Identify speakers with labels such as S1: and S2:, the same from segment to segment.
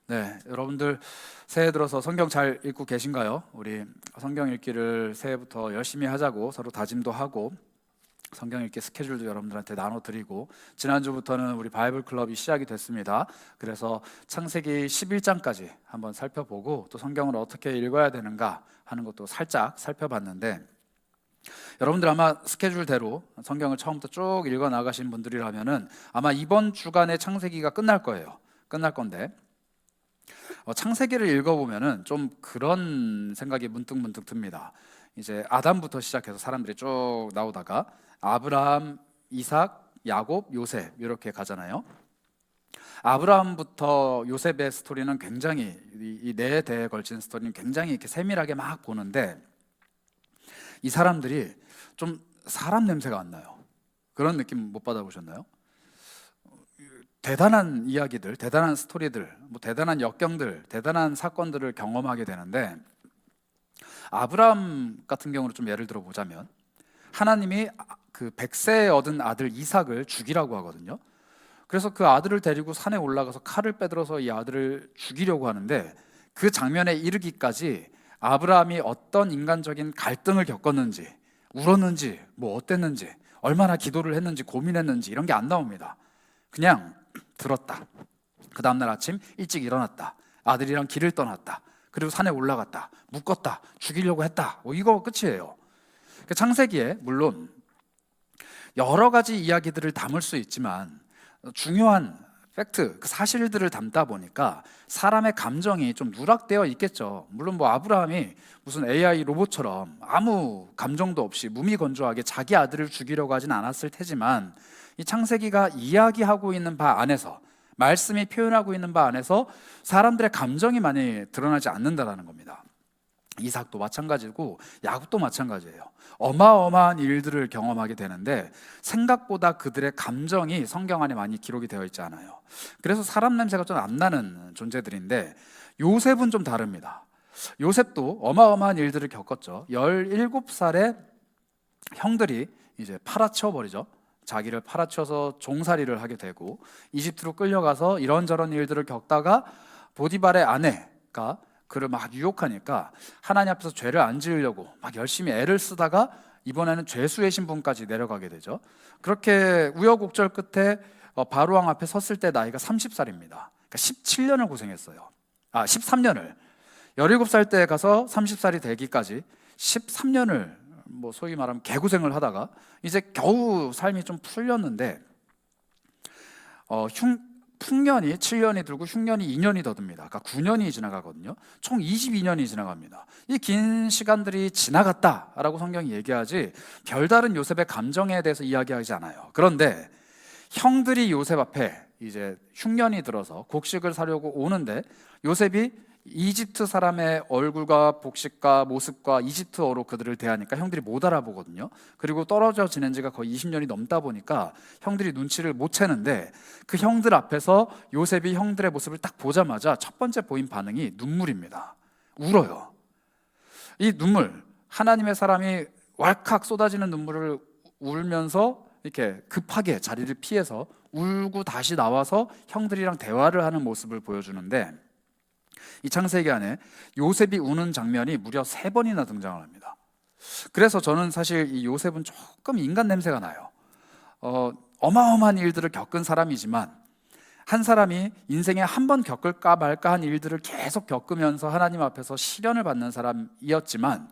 S1: 네, 여러분들 새해 들어서 성경 잘 읽고 계신가요? 우리 성경 읽기를 새해부터 열심히 하자고 서로 다짐도 하고 성경 읽기 스케줄도 여러분들한테 나눠드리고 지난주부터는 우리 바이블 클럽이 시작이 됐습니다. 그래서 창세기 11장까지 한번 살펴보고 또 성경을 어떻게 읽어야 되는가 하는 것도 살짝 살펴봤는데 여러분들 아마 스케줄대로 성경을 처음부터 쭉 읽어 나가신 분들이라면은 아마 이번 주간에 창세기가 끝날 거예요. 끝날 건데 창세기를 읽어보면은 좀 그런 생각이 문득 듭니다. 이제 아담부터 시작해서 사람들이 쭉 나오다가 아브라함, 이삭, 야곱, 요셉 이렇게 가잖아요. 아브라함부터 요셉의 스토리는 굉장히 이 네 대에 걸친 스토리는 굉장히 이렇게 세밀하게 막 보는데 이 사람들이 좀 사람 냄새가 안 나요. 그런 느낌 못 받아보셨나요? 대단한 이야기들, 대단한 스토리들, 대단한 역경들, 대단한 사건들을 경험하게 되는데 아브라함 같은 경우로 좀 예를 들어 보자면 하나님이 그 100세에 얻은 아들 이삭을 죽이라고 하거든요. 그래서 그 아들을 데리고 산에 올라가서 칼을 빼들어서 이 아들을 죽이려고 하는데 그 장면에 이르기까지 아브라함이 어떤 인간적인 갈등을 겪었는지, 울었는지, 어땠는지, 얼마나 기도를 했는지, 고민했는지 이런 게 안 나옵니다. 그냥 들었다. 그 다음날 아침 일찍 일어났다. 아들이랑 길을 떠났다. 그리고 산에 올라갔다. 묶었다. 죽이려고 했다. 이거 끝이에요. 창세기에 물론 여러 가지 이야기들을 담을 수 있지만 중요한 팩트, 그 사실들을 담다 보니까 사람의 감정이 좀 누락되어 있겠죠. 물론 아브라함이 무슨 AI 로봇처럼 아무 감정도 없이 무미건조하게 자기 아들을 죽이려고 하진 않았을 테지만 이 창세기가 이야기하고 있는 바 안에서 말씀이 표현하고 있는 바 안에서 사람들의 감정이 많이 드러나지 않는다라는 겁니다. 이삭도 마찬가지고 야곱도 마찬가지예요. 어마어마한 일들을 경험하게 되는데 생각보다 그들의 감정이 성경 안에 많이 기록이 되어 있지 않아요. 그래서 사람 냄새가 좀 안 나는 존재들인데 요셉은 좀 다릅니다. 요셉도 어마어마한 일들을 겪었죠. 17살에 형들이 이제 팔아치워 버리죠. 자기를 팔아치워서 종살이를 하게 되고 이집트로 끌려가서 이런저런 일들을 겪다가 보디발의 아내가 그를 막 유혹하니까 하나님 앞에서 죄를 안 지으려고 막 열심히 애를 쓰다가 이번에는 죄수의 신분까지 내려가게 되죠. 그렇게 우여곡절 끝에 바로왕 앞에 섰을 때 나이가 30살입니다. 그러니까 17년을 고생했어요. 13년을 17살 때 가서 30살이 되기까지 13년을 소위 말하면 개고생을 하다가 이제 겨우 삶이 좀 풀렸는데 풍년이 7년이 들고 흉년이 2년이 더 듭니다. 그러니까 9년이 지나가거든요. 총 22년이 지나갑니다. 이 긴 시간들이 지나갔다라고 성경이 얘기하지 별다른 요셉의 감정에 대해서 이야기하지 않아요. 그런데 형들이 요셉 앞에 이제 흉년이 들어서 곡식을 사려고 오는데 요셉이 이집트 사람의 얼굴과 복식과 모습과 이집트어로 그들을 대하니까 형들이 못 알아보거든요. 그리고 떨어져 지낸 지가 거의 20년이 넘다 보니까 형들이 눈치를 못 채는데 그 형들 앞에서 요셉이 형들의 모습을 딱 보자마자 첫 번째 보인 반응이 눈물입니다. 울어요. 이 눈물, 하나님의 사람이 왈칵 쏟아지는 눈물을 울면서 이렇게 급하게 자리를 피해서 울고 다시 나와서 형들이랑 대화를 하는 모습을 보여주는데 이 창세기 안에 요셉이 우는 장면이 무려 3번이나 등장을 합니다. 그래서 저는 사실 이 요셉은 조금 인간 냄새가 나요. 어마어마한 일들을 겪은 사람이지만 한 사람이 인생에 한 번 겪을까 말까 한 일들을 계속 겪으면서 하나님 앞에서 시련을 받는 사람이었지만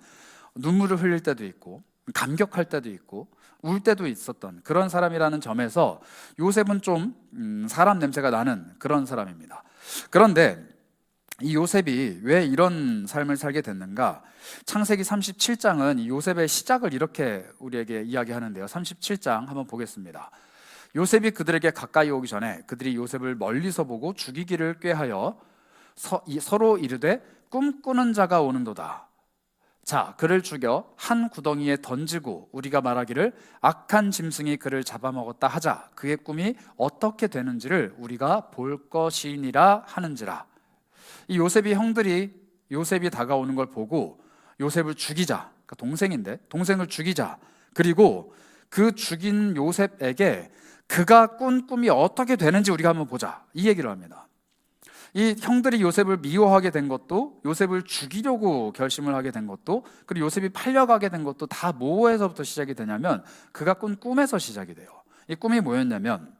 S1: 눈물을 흘릴 때도 있고 감격할 때도 있고 울 때도 있었던 그런 사람이라는 점에서 요셉은 좀 사람 냄새가 나는 그런 사람입니다. 그런데 이 요셉이 왜 이런 삶을 살게 됐는가? 창세기 37장은 이 요셉의 시작을 이렇게 우리에게 이야기하는데요. 37장 한번 보겠습니다. 요셉이 그들에게 가까이 오기 전에 그들이 요셉을 멀리서 보고 죽이기를 꾀하여 서로 이르되 꿈꾸는 자가 오는도다. 자, 그를 죽여 한 구덩이에 던지고 우리가 말하기를 악한 짐승이 그를 잡아먹었다 하자. 그의 꿈이 어떻게 되는지를 우리가 볼 것이니라 하는지라. 이 요셉이 형들이 요셉이 다가오는 걸 보고 요셉을 죽이자. 그러니까 동생인데 동생을 죽이자. 그리고 그 죽인 요셉에게 그가 꾼 꿈이 어떻게 되는지 우리가 한번 보자. 이 얘기를 합니다. 이 형들이 요셉을 미워하게 된 것도, 요셉을 죽이려고 결심을 하게 된 것도, 그리고 요셉이 팔려가게 된 것도 다 뭐에서부터 시작이 되냐면 그가 꾼 꿈에서 시작이 돼요. 이 꿈이 뭐였냐면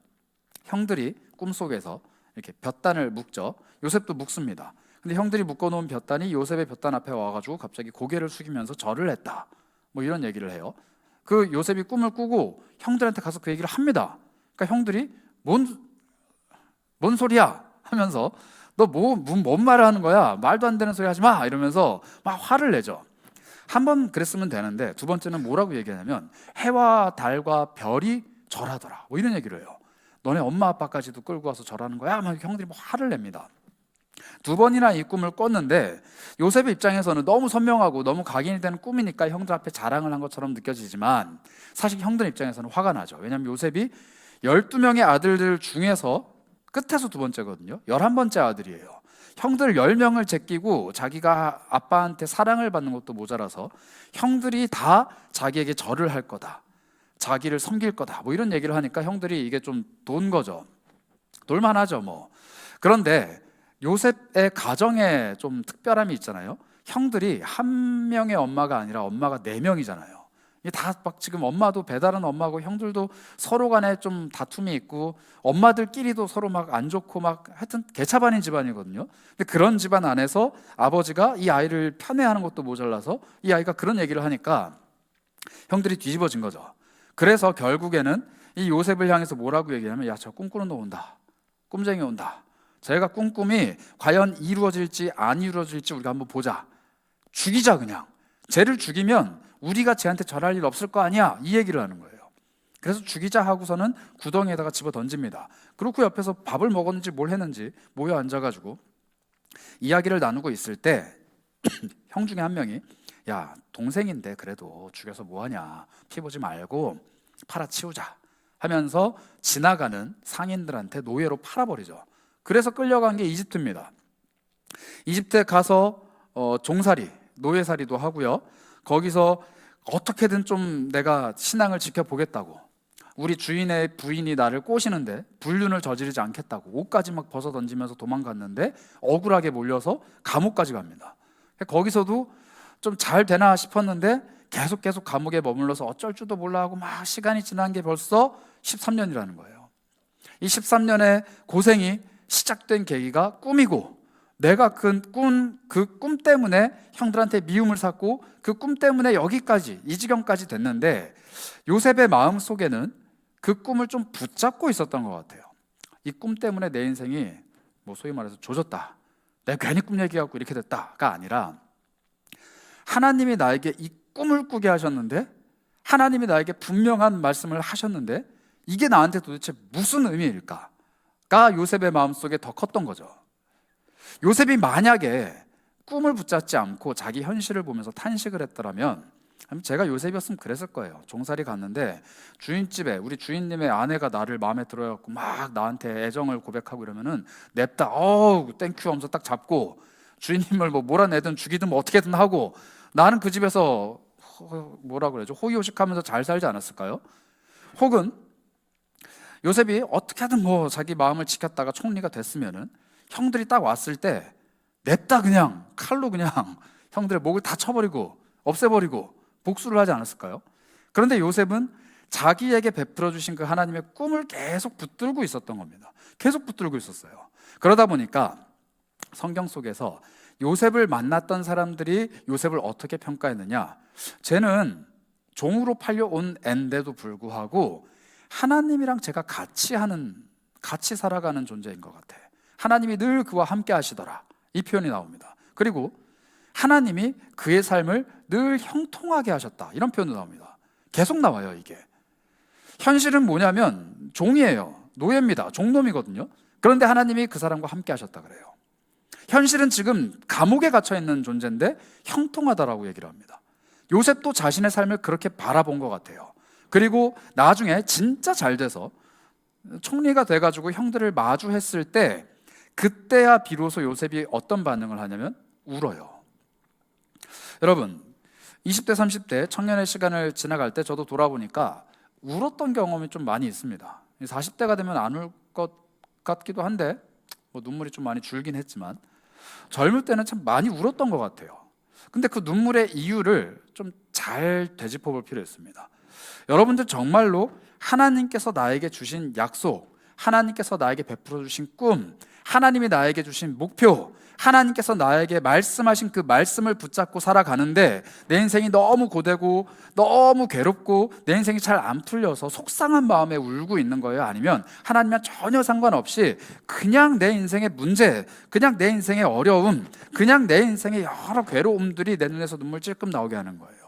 S1: 형들이 꿈속에서 이렇게 볕단을 묶죠. 요셉도 묶습니다. 근데 형들이 묶어놓은 볕단이 요셉의 볕단 앞에 와가지고 갑자기 고개를 숙이면서 절을 했다, 뭐 이런 얘기를 해요. 그 요셉이 꿈을 꾸고 형들한테 가서 그 얘기를 합니다. 그러니까 형들이 뭔 소리야 하면서 너 뭔 말을 하는 거야, 말도 안 되는 소리 하지 마 이러면서 막 화를 내죠. 한 번 그랬으면 되는데 두 번째는 뭐라고 얘기하냐면 해와 달과 별이 절하더라, 뭐 이런 얘기를 해요. 너네 엄마 아빠까지도 끌고 와서 절하는 거야? 막 형들이 뭐 화를 냅니다. 두 번이나 이 꿈을 꿨는데 요셉의 입장에서는 너무 선명하고 너무 각인이 되는 꿈이니까 형들 앞에 자랑을 한 것처럼 느껴지지만 사실 형들 입장에서는 화가 나죠. 왜냐하면 요셉이 12명의 아들들 중에서 끝에서 두 번째거든요. 11번째 아들이에요. 형들 10명을 제끼고 자기가 아빠한테 사랑을 받는 것도 모자라서 형들이 다 자기에게 절을 할 거다, 자기를 섬길 거다, 뭐 이런 얘기를 하니까 형들이 이게 좀 돈 거죠. 돌만하죠 뭐. 그런데 요셉의 가정에 좀 특별함이 있잖아요. 형들이 한 명의 엄마가 아니라 엄마가 4명이잖아요. 이게 다 막 지금 엄마도 배다른 엄마고 형들도 서로 간에 좀 다툼이 있고 엄마들끼리도 서로 막 안 좋고 막 하여튼 개차반인 집안이거든요. 근데 그런 집안 안에서 아버지가 이 아이를 편애하는 것도 모자라서 이 아이가 그런 얘기를 하니까 형들이 뒤집어진 거죠. 그래서 결국에는 이 요셉을 향해서 뭐라고 얘기하면 야, 저 꿈꾸는 놈 온다, 꿈쟁이 온다, 제가 꾼 꿈이 과연 이루어질지 안 이루어질지 우리가 한번 보자, 죽이자, 그냥 쟤를 죽이면 우리가 쟤한테 절할 일 없을 거 아니야, 이 얘기를 하는 거예요. 그래서 죽이자 하고서는 구덩이에다가 집어 던집니다. 그렇고 옆에서 밥을 먹었는지 뭘 했는지 모여 앉아가지고 이야기를 나누고 있을 때 형 중에 한 명이 야, 동생인데 그래도 죽여서 뭐하냐, 피 보지 말고 팔아치우자 하면서 지나가는 상인들한테 노예로 팔아버리죠. 그래서 끌려간 게 이집트입니다. 이집트에 가서 종살이, 노예살이도 하고요. 거기서 어떻게든 좀 내가 신앙을 지켜보겠다고, 우리 주인의 부인이 나를 꼬시는데 불륜을 저지르지 않겠다고 옷까지 막 벗어 던지면서 도망갔는데 억울하게 몰려서 감옥까지 갑니다. 거기서도 좀 잘 되나 싶었는데 계속 감옥에 머물러서 어쩔 줄도 몰라 하고 막 시간이 지난 게 벌써 13년이라는 거예요. 이 13년의 고생이 시작된 계기가 꿈이고, 내가 그 꿈 때문에 형들한테 미움을 샀고 그 꿈 때문에 여기까지, 이 지경까지 됐는데 요셉의 마음 속에는 그 꿈을 좀 붙잡고 있었던 것 같아요. 이 꿈 때문에 내 인생이 뭐 소위 말해서 조졌다, 내가 괜히 꿈 얘기하고 이렇게 됐다가 아니라 하나님이 나에게 이 꿈을 꾸게 하셨는데, 하나님이 나에게 분명한 말씀을 하셨는데 이게 나한테 도대체 무슨 의미일까가 요셉의 마음속에 더 컸던 거죠. 요셉이 만약에 꿈을 붙잡지 않고 자기 현실을 보면서 탄식을 했더라면, 제가 요셉이었으면 그랬을 거예요. 종살이 갔는데 주인집에 우리 주인님의 아내가 나를 마음에 들어갖고 막 나한테 애정을 고백하고 이러면은 냅다 어우 땡큐 하면서 딱 잡고 주인님을 뭐 몰아내든 죽이든 뭐 어떻게든 하고 나는 그 집에서 뭐라 그러죠, 호의호식하면서 잘 살지 않았을까요? 혹은 요셉이 어떻게든 뭐 자기 마음을 지켰다가 총리가 됐으면은 형들이 딱 왔을 때 냅다 그냥 칼로 그냥 형들의 목을 다 쳐버리고 없애버리고 복수를 하지 않았을까요? 그런데 요셉은 자기에게 베풀어 주신 그 하나님의 꿈을 계속 붙들고 있었던 겁니다. 계속 붙들고 있었어요. 그러다 보니까 성경 속에서 요셉을 만났던 사람들이 요셉을 어떻게 평가했느냐, 쟤는 종으로 팔려온 앤데도 불구하고 하나님이랑 제가 같이 살아가는 존재인 것 같아, 하나님이 늘 그와 함께 하시더라, 이 표현이 나옵니다. 그리고 하나님이 그의 삶을 늘 형통하게 하셨다, 이런 표현도 나옵니다. 계속 나와요. 이게 현실은 뭐냐면 종이에요. 노예입니다. 종놈이거든요. 그런데 하나님이 그 사람과 함께 하셨다 그래요. 현실은 지금 감옥에 갇혀 있는 존재인데 형통하다라고 얘기를 합니다. 요셉도 자신의 삶을 그렇게 바라본 것 같아요. 그리고 나중에 진짜 잘 돼서 총리가 돼가지고 형들을 마주했을 때 그때야 비로소 요셉이 어떤 반응을 하냐면 울어요. 여러분 20대 30대 청년의 시간을 지나갈 때 저도 돌아보니까 울었던 경험이 좀 많이 있습니다. 40대가 되면 안 울 것 같기도 한데 뭐 눈물이 좀 많이 줄긴 했지만 젊을 때는 참 많이 울었던 것 같아요. 근데 그 눈물의 이유를 좀 잘 되짚어 볼 필요 있습니다. 여러분들 정말로 하나님께서 나에게 주신 약속, 하나님께서 나에게 베풀어 주신 꿈, 하나님이 나에게 주신 목표, 하나님께서 나에게 말씀하신 그 말씀을 붙잡고 살아가는데 내 인생이 너무 고되고 너무 괴롭고 내 인생이 잘 안 풀려서 속상한 마음에 울고 있는 거예요? 아니면 하나님과 전혀 상관없이 그냥 내 인생의 문제, 그냥 내 인생의 어려움, 그냥 내 인생의 여러 괴로움들이 내 눈에서 눈물 찔끔 나오게 하는 거예요?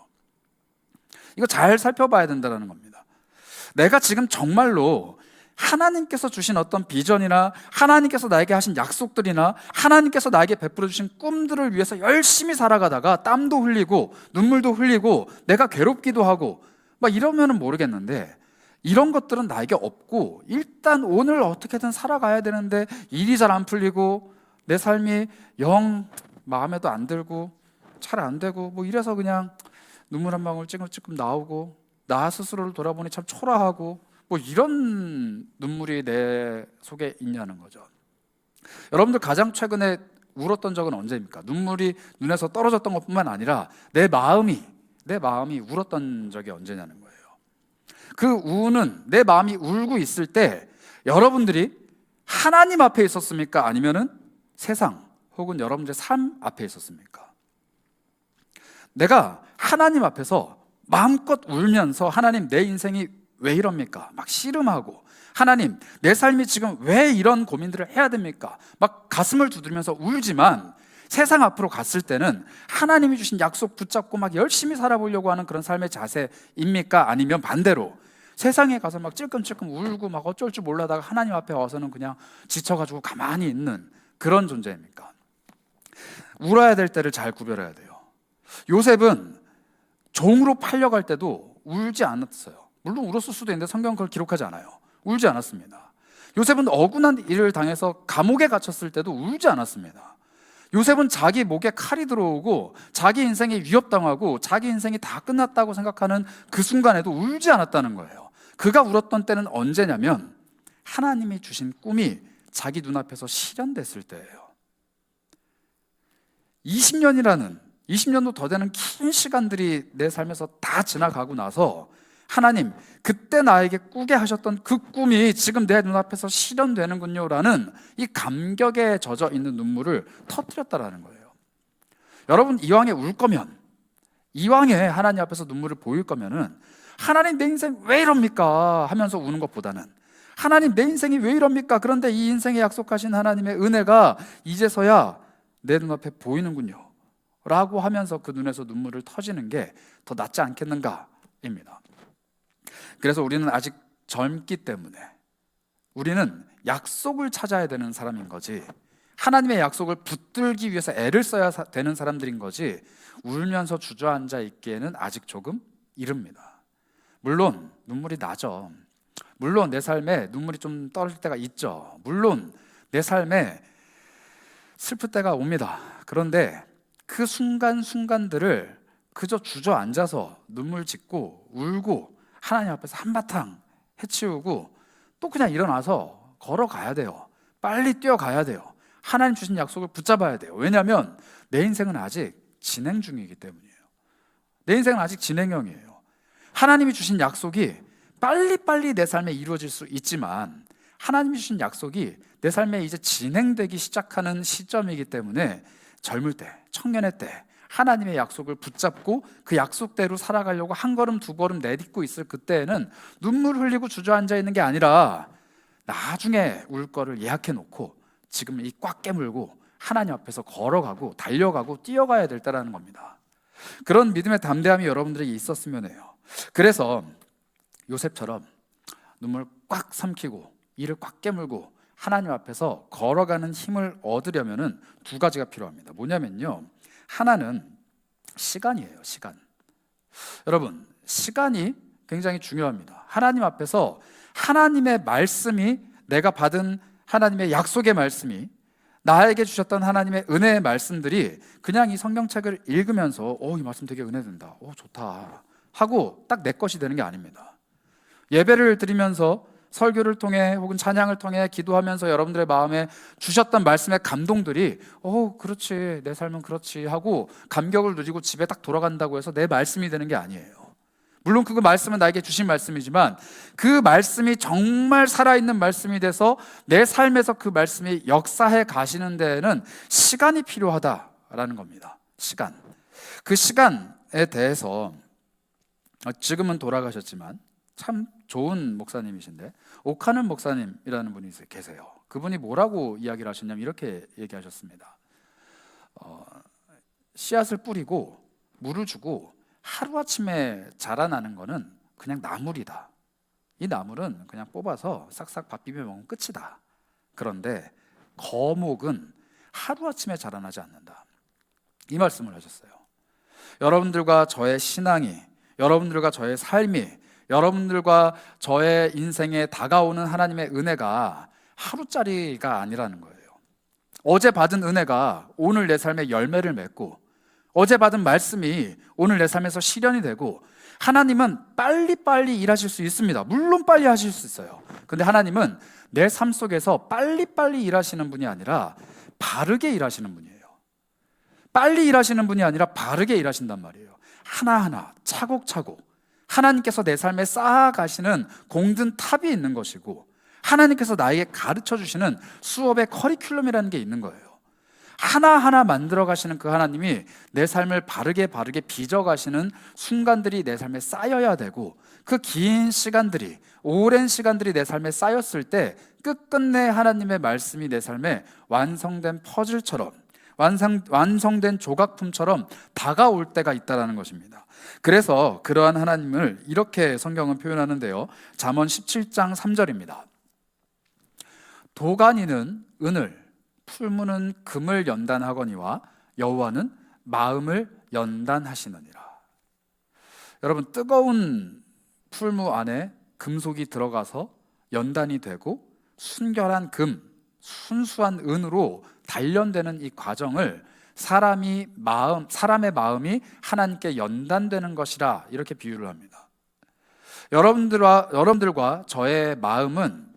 S1: 이거 잘 살펴봐야 된다는 겁니다. 내가 지금 정말로 하나님께서 주신 어떤 비전이나 하나님께서 나에게 하신 약속들이나 하나님께서 나에게 베풀어 주신 꿈들을 위해서 열심히 살아가다가 땀도 흘리고 눈물도 흘리고 내가 괴롭기도 하고 막 이러면은 모르겠는데, 이런 것들은 나에게 없고 일단 오늘 어떻게든 살아가야 되는데 일이 잘 안 풀리고 내 삶이 영 마음에도 안 들고 잘 안 되고 뭐 이래서 그냥 눈물 한 방울 찔끔찔끔 나오고 나 스스로를 돌아보니 참 초라하고 뭐 이런 눈물이 내 속에 있냐는 거죠. 여러분들 가장 최근에 울었던 적은 언제입니까? 눈물이 눈에서 떨어졌던 것뿐만 아니라 내 마음이 울었던 적이 언제냐는 거예요. 그 우는 내 마음이 울고 있을 때 여러분들이 하나님 앞에 있었습니까? 아니면은 세상 혹은 여러분들의 삶 앞에 있었습니까? 내가 하나님 앞에서 마음껏 울면서 하나님 내 인생이 왜 이럽니까? 막 씨름하고 하나님 내 삶이 지금 왜 이런 고민들을 해야 됩니까? 막 가슴을 두드리면서 울지만 세상 앞으로 갔을 때는 하나님이 주신 약속 붙잡고 막 열심히 살아보려고 하는 그런 삶의 자세입니까? 아니면 반대로 세상에 가서 막 찔끔찔끔 울고 막 어쩔 줄 몰라다가 하나님 앞에 와서는 그냥 지쳐가지고 가만히 있는 그런 존재입니까? 울어야 될 때를 잘 구별해야 돼요. 요셉은 종으로 팔려갈 때도 울지 않았어요. 물론 울었을 수도 있는데 성경은 그걸 기록하지 않아요. 울지 않았습니다. 요셉은 억울한 일을 당해서 감옥에 갇혔을 때도 울지 않았습니다. 요셉은 자기 목에 칼이 들어오고 자기 인생이 위협당하고 자기 인생이 다 끝났다고 생각하는 그 순간에도 울지 않았다는 거예요. 그가 울었던 때는 언제냐면 하나님이 주신 꿈이 자기 눈앞에서 실현됐을 때예요. 20년도 더 되는 긴 시간들이 내 삶에서 다 지나가고 나서 하나님 그때 나에게 꾸게 하셨던 그 꿈이 지금 내 눈앞에서 실현되는군요 라는 이 감격에 젖어 있는 눈물을 터뜨렸다라는 거예요. 여러분 이왕에 울 거면, 이왕에 하나님 앞에서 눈물을 보일 거면은 하나님 내 인생 왜 이럽니까 하면서 우는 것보다는 하나님 내 인생이 왜 이럽니까, 그런데 이 인생에 약속하신 하나님의 은혜가 이제서야 내 눈앞에 보이는군요 라고 하면서 그 눈에서 눈물을 터지는 게 더 낫지 않겠는가입니다. 그래서 우리는 아직 젊기 때문에 우리는 약속을 찾아야 되는 사람인 거지, 하나님의 약속을 붙들기 위해서 애를 써야 되는 사람들인 거지, 울면서 주저앉아 있기에는 아직 조금 이릅니다. 물론 눈물이 나죠. 물론 내 삶에 눈물이 좀 떨어질 때가 있죠. 물론 내 삶에 슬플 때가 옵니다. 그런데 그 순간순간들을 그저 주저앉아서 눈물 짓고 울고 하나님 앞에서 한바탕 해치우고 또 그냥 일어나서 걸어가야 돼요. 빨리 뛰어가야 돼요. 하나님 주신 약속을 붙잡아야 돼요. 왜냐하면 내 인생은 아직 진행 중이기 때문이에요. 내 인생은 아직 진행형이에요. 하나님이 주신 약속이 빨리빨리 내 삶에 이루어질 수 있지만 하나님이 주신 약속이 내 삶에 이제 진행되기 시작하는 시점이기 때문에 젊을 때, 청년의 때 하나님의 약속을 붙잡고 그 약속대로 살아가려고 한 걸음 두 걸음 내딛고 있을 그때에는 눈물 흘리고 주저앉아 있는 게 아니라 나중에 울 거를 예약해 놓고 지금 이 꽉 깨물고 하나님 앞에서 걸어가고 달려가고 뛰어가야 될 때라는 겁니다. 그런 믿음의 담대함이 여러분들에게 있었으면 해요. 그래서 요셉처럼 눈물 꽉 삼키고 이를 꽉 깨물고 하나님 앞에서 걸어가는 힘을 얻으려면은 두 가지가 필요합니다. 뭐냐면요, 하나는 시간이에요. 시간. 여러분, 시간이 굉장히 중요합니다. 하나님 앞에서 하나님의 말씀이, 내가 받은 하나님의 약속의 말씀이, 나에게 주셨던 하나님의 은혜의 말씀들이 그냥 이 성경책을 읽으면서 이 말씀 되게 은혜된다, 좋다 하고 딱 내 것이 되는 게 아닙니다. 예배를 드리면서 설교를 통해 혹은 찬양을 통해 기도하면서 여러분들의 마음에 주셨던 말씀의 감동들이 그렇지, 내 삶은 그렇지 하고 감격을 누리고 집에 딱 돌아간다고 해서 내 말씀이 되는 게 아니에요. 물론 그 말씀은 나에게 주신 말씀이지만 그 말씀이 정말 살아있는 말씀이 돼서 내 삶에서 그 말씀이 역사해 가시는 데에는 시간이 필요하다라는 겁니다. 시간. 그 시간에 대해서 지금은 돌아가셨지만 참 좋은 목사님이신데 오카는 목사님이라는 분이 계세요. 그분이 뭐라고 이야기를 하셨냐면 이렇게 얘기하셨습니다. 씨앗을 뿌리고 물을 주고 하루아침에 자라나는 거는 그냥 나물이다. 이 나물은 그냥 뽑아서 싹싹 밥 비벼 먹으면 끝이다. 그런데 거목은 하루아침에 자라나지 않는다. 이 말씀을 하셨어요. 여러분들과 저의 신앙이, 여러분들과 저의 삶이, 여러분들과 저의 인생에 다가오는 하나님의 은혜가 하루짜리가 아니라는 거예요. 어제 받은 은혜가 오늘 내 삶에 열매를 맺고 어제 받은 말씀이 오늘 내 삶에서 실현이 되고 하나님은 빨리빨리 일하실 수 있습니다. 물론 빨리 하실 수 있어요. 근데 하나님은 내 삶 속에서 빨리빨리 일하시는 분이 아니라 바르게 일하시는 분이에요. 빨리 일하시는 분이 아니라 바르게 일하신단 말이에요. 하나하나 차곡차곡 하나님께서 내 삶에 쌓아가시는 공든 탑이 있는 것이고 하나님께서 나에게 가르쳐 주시는 수업의 커리큘럼이라는 게 있는 거예요. 하나하나 만들어 가시는 그 하나님이 내 삶을 바르게 빚어가시는 순간들이 내 삶에 쌓여야 되고 그 긴 시간들이, 오랜 시간들이 내 삶에 쌓였을 때 끝끝내 하나님의 말씀이 내 삶에 완성된 퍼즐처럼 완성된 조각품처럼 다가올 때가 있다는 것입니다. 그래서 그러한 하나님을 이렇게 성경은 표현하는데요. 잠언 17장 3절입니다. 도가니는 은을, 풀무는 금을 연단하거니와 여호와는 마음을 연단하시느니라. 여러분, 뜨거운 풀무 안에 금속이 들어가서 연단이 되고 순결한 금, 순수한 은으로 단련되는 이 과정을 사람의 마음이 하나님께 연단되는 것이라 이렇게 비유를 합니다. 여러분들과 저의 마음은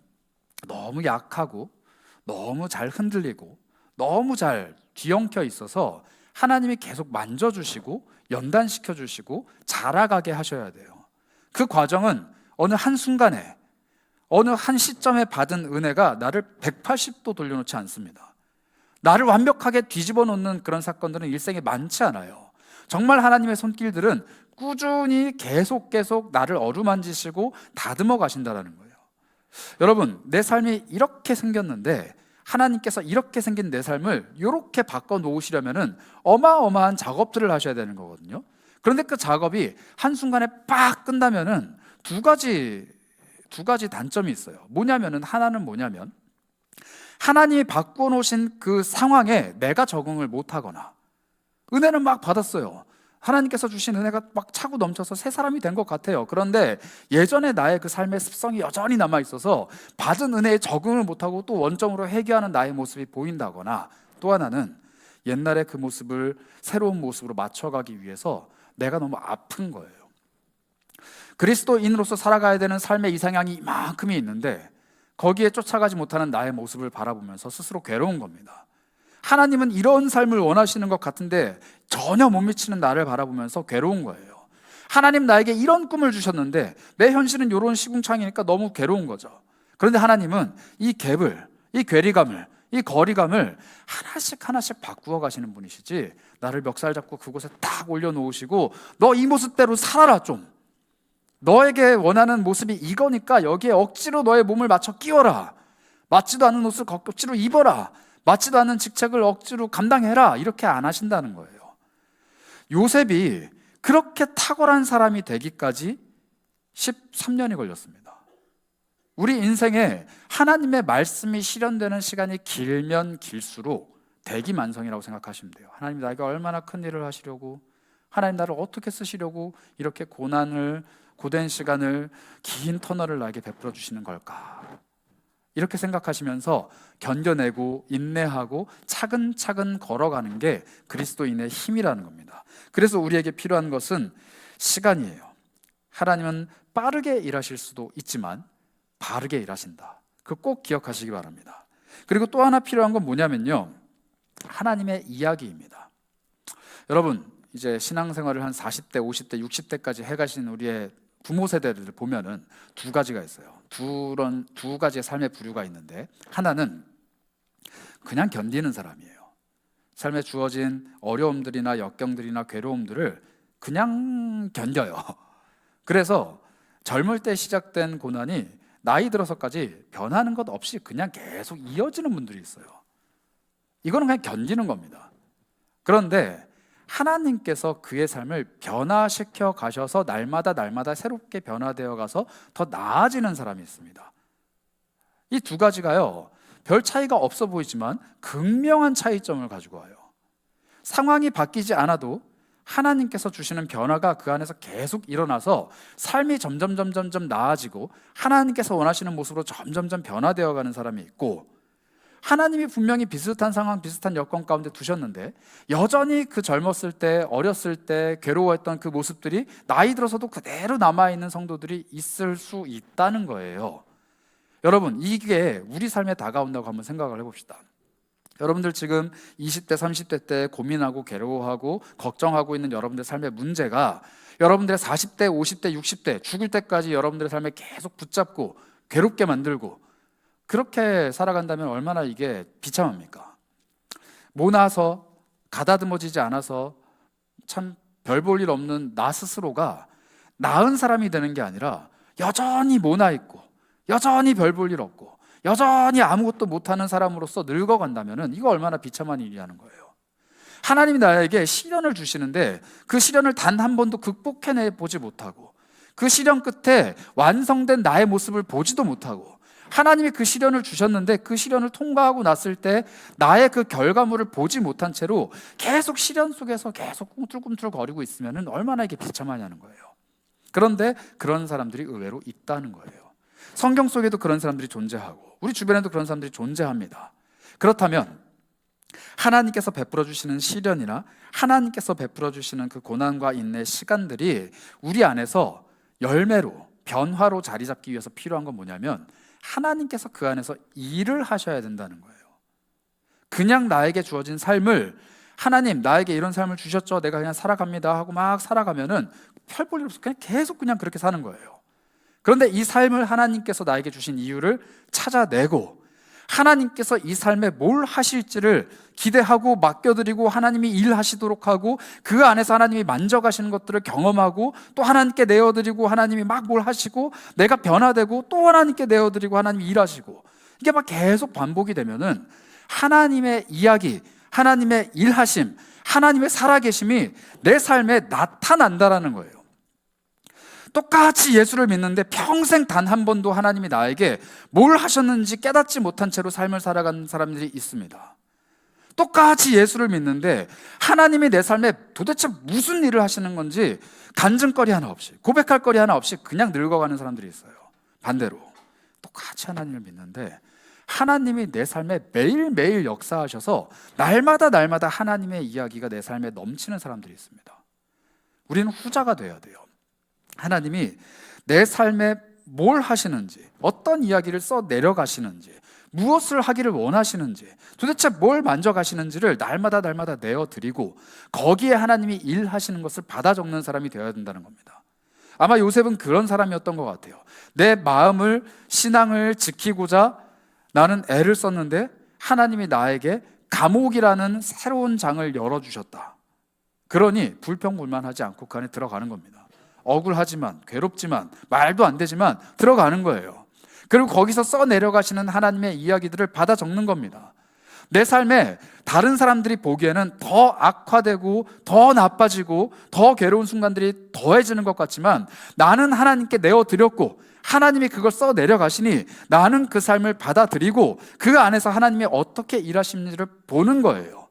S1: 너무 약하고 너무 잘 흔들리고 너무 잘 뒤엉켜 있어서 하나님이 계속 만져주시고 연단시켜주시고 자라가게 하셔야 돼요. 그 과정은 어느 한순간에 어느 한 시점에 받은 은혜가 나를 180도 돌려놓지 않습니다. 나를 완벽하게 뒤집어 놓는 그런 사건들은 일생에 많지 않아요. 정말 하나님의 손길들은 꾸준히 계속 나를 어루만지시고 다듬어 가신다는 거예요. 여러분, 내 삶이 이렇게 생겼는데 하나님께서 이렇게 생긴 내 삶을 이렇게 바꿔 놓으시려면 어마어마한 작업들을 하셔야 되는 거거든요. 그런데 그 작업이 한순간에 빡 끝나면은 두 가지 단점이 있어요. 하나는 뭐냐면 하나님이 바꿔 놓으신 그 상황에 내가 적응을 못하거나, 은혜는 막 받았어요. 하나님께서 주신 은혜가 막 차고 넘쳐서 새 사람이 된 것 같아요. 그런데 예전에 나의 그 삶의 습성이 여전히 남아 있어서 받은 은혜에 적응을 못하고 또 원점으로 회귀하는 나의 모습이 보인다거나, 또 하나는 옛날의 그 모습을 새로운 모습으로 맞춰가기 위해서 내가 너무 아픈 거예요. 그리스도인으로서 살아가야 되는 삶의 이상향이 이만큼이 있는데 거기에 쫓아가지 못하는 나의 모습을 바라보면서 스스로 괴로운 겁니다. 하나님은 이런 삶을 원하시는 것 같은데 전혀 못 미치는 나를 바라보면서 괴로운 거예요. 하나님 나에게 이런 꿈을 주셨는데 내 현실은 이런 시궁창이니까 너무 괴로운 거죠. 그런데 하나님은 이 갭을, 이 괴리감을, 이 거리감을 하나씩 바꾸어 가시는 분이시지, 나를 멱살 잡고 그곳에 딱 올려놓으시고 너 이 모습대로 살아라, 좀 너에게 원하는 모습이 이거니까 여기에 억지로 너의 몸을 맞춰 끼워라, 맞지도 않는 옷을 억지로 입어라, 맞지도 않는 직책을 억지로 감당해라, 이렇게 안 하신다는 거예요. 요셉이 그렇게 탁월한 사람이 되기까지 13년이 걸렸습니다. 우리 인생에 하나님의 말씀이 실현되는 시간이 길면 길수록 대기만성이라고 생각하시면 돼요. 하나님 나에게 얼마나 큰 일을 하시려고, 하나님 나를 어떻게 쓰시려고 이렇게 고된 시간을, 긴 터널을 나에게 베풀어 주시는 걸까, 이렇게 생각하시면서 견뎌내고 인내하고 차근차근 걸어가는 게 그리스도인의 힘이라는 겁니다. 그래서 우리에게 필요한 것은 시간이에요. 하나님은 빠르게 일하실 수도 있지만 바르게 일하신다. 그거 꼭 기억하시기 바랍니다. 그리고 또 하나 필요한 건 뭐냐면요, 하나님의 이야기입니다. 여러분, 이제 신앙생활을 한 40대, 50대, 60대까지 해가신 우리의 부모 세대들을 보면은 두 가지가 있어요. 두 가지의 삶의 부류가 있는데, 하나는 그냥 견디는 사람이에요. 삶에 주어진 어려움들이나 역경들이나 괴로움들을 그냥 견뎌요. 그래서 젊을 때 시작된 고난이 나이 들어서까지 변하는 것 없이 그냥 계속 이어지는 분들이 있어요. 이거는 그냥 견디는 겁니다. 그런데 하나님께서 그의 삶을 변화시켜 가셔서 날마다 새롭게 변화되어 가서 더 나아지는 사람이 있습니다. 이 두 가지가요, 별 차이가 없어 보이지만 극명한 차이점을 가지고 와요. 상황이 바뀌지 않아도 하나님께서 주시는 변화가 그 안에서 계속 일어나서 삶이 점점 나아지고 하나님께서 원하시는 모습으로 점점 변화되어 가는 사람이 있고, 하나님이 분명히 비슷한 상황, 비슷한 여건 가운데 두셨는데 여전히 그 젊었을 때, 어렸을 때 괴로워했던 그 모습들이 나이 들어서도 그대로 남아있는 성도들이 있을 수 있다는 거예요. 여러분, 이게 우리 삶에 다가온다고 한번 생각을 해봅시다. 여러분들 지금 20대, 30대 때 고민하고 괴로워하고 걱정하고 있는 여러분들 삶의 문제가 여러분들의 40대, 50대, 60대 죽을 때까지 여러분들의 삶에 계속 붙잡고 괴롭게 만들고 그렇게 살아간다면 얼마나 이게 비참합니까? 모나서 가다듬어지지 않아서 참 별 볼 일 없는 나 스스로가 나은 사람이 되는 게 아니라 여전히 모나 있고 여전히 별 볼 일 없고 여전히 아무것도 못하는 사람으로서 늙어간다면 이거 얼마나 비참한 일이라는 거예요. 하나님이 나에게 시련을 주시는데 그 시련을 단 한 번도 극복해내 보지 못하고 그 시련 끝에 완성된 나의 모습을 보지도 못하고, 하나님이 그 시련을 주셨는데 그 시련을 통과하고 났을 때 나의 그 결과물을 보지 못한 채로 계속 시련 속에서 계속 꿈틀꿈틀 거리고 있으면 얼마나 이게 비참하냐는 거예요. 그런데 그런 사람들이 의외로 있다는 거예요. 성경 속에도 그런 사람들이 존재하고 우리 주변에도 그런 사람들이 존재합니다. 그렇다면 하나님께서 베풀어 주시는 시련이나 하나님께서 베풀어 주시는 그 고난과 인내 시간들이 우리 안에서 열매로, 변화로 자리 잡기 위해서 필요한 건 뭐냐면 하나님께서 그 안에서 일을 하셔야 된다는 거예요. 그냥 나에게 주어진 삶을 하나님 나에게 이런 삶을 주셨죠, 내가 그냥 살아갑니다 하고 막 살아가면은 별 볼 일 없어, 그냥 계속 그냥 그렇게 사는 거예요. 그런데 이 삶을 하나님께서 나에게 주신 이유를 찾아내고 하나님께서 이 삶에 뭘 하실지를 기대하고 맡겨드리고 하나님이 일하시도록 하고 그 안에서 하나님이 만져가시는 것들을 경험하고 또 하나님께 내어드리고 하나님이 막 뭘 하시고 내가 변화되고 또 하나님께 내어드리고 하나님이 일하시고, 이게 막 계속 반복이 되면은 하나님의 이야기, 하나님의 일하심, 하나님의 살아계심이 내 삶에 나타난다라는 거예요. 똑같이 예수를 믿는데 평생 단 한 번도 하나님이 나에게 뭘 하셨는지 깨닫지 못한 채로 삶을 살아가는 사람들이 있습니다. 똑같이 예수를 믿는데 하나님이 내 삶에 도대체 무슨 일을 하시는 건지 간증거리 하나 없이, 고백할 거리 하나 없이 그냥 늙어가는 사람들이 있어요. 반대로 똑같이 하나님을 믿는데 하나님이 내 삶에 매일매일 역사하셔서 날마다 하나님의 이야기가 내 삶에 넘치는 사람들이 있습니다. 우리는 후자가 돼야 돼요. 하나님이 내 삶에 뭘 하시는지, 어떤 이야기를 써 내려가시는지, 무엇을 하기를 원하시는지, 도대체 뭘 만져가시는지를 날마다 내어드리고 거기에 하나님이 일하시는 것을 받아 적는 사람이 되어야 된다는 겁니다. 아마 요셉은 그런 사람이었던 것 같아요. 내 마음을, 신앙을 지키고자 나는 애를 썼는데 하나님이 나에게 감옥이라는 새로운 장을 열어주셨다. 그러니 불평불만하지 않고 그 안에 들어가는 겁니다. 억울하지만, 괴롭지만, 말도 안 되지만 들어가는 거예요. 그리고 거기서 써내려가시는 하나님의 이야기들을 받아 적는 겁니다. 내 삶에 다른 사람들이 보기에는 더 악화되고 더 나빠지고 더 괴로운 순간들이 더해지는 것 같지만 나는 하나님께 내어드렸고 하나님이 그걸 써내려가시니 나는 그 삶을 받아들이고 그 안에서 하나님이 어떻게 일하시는지를 보는 거예요.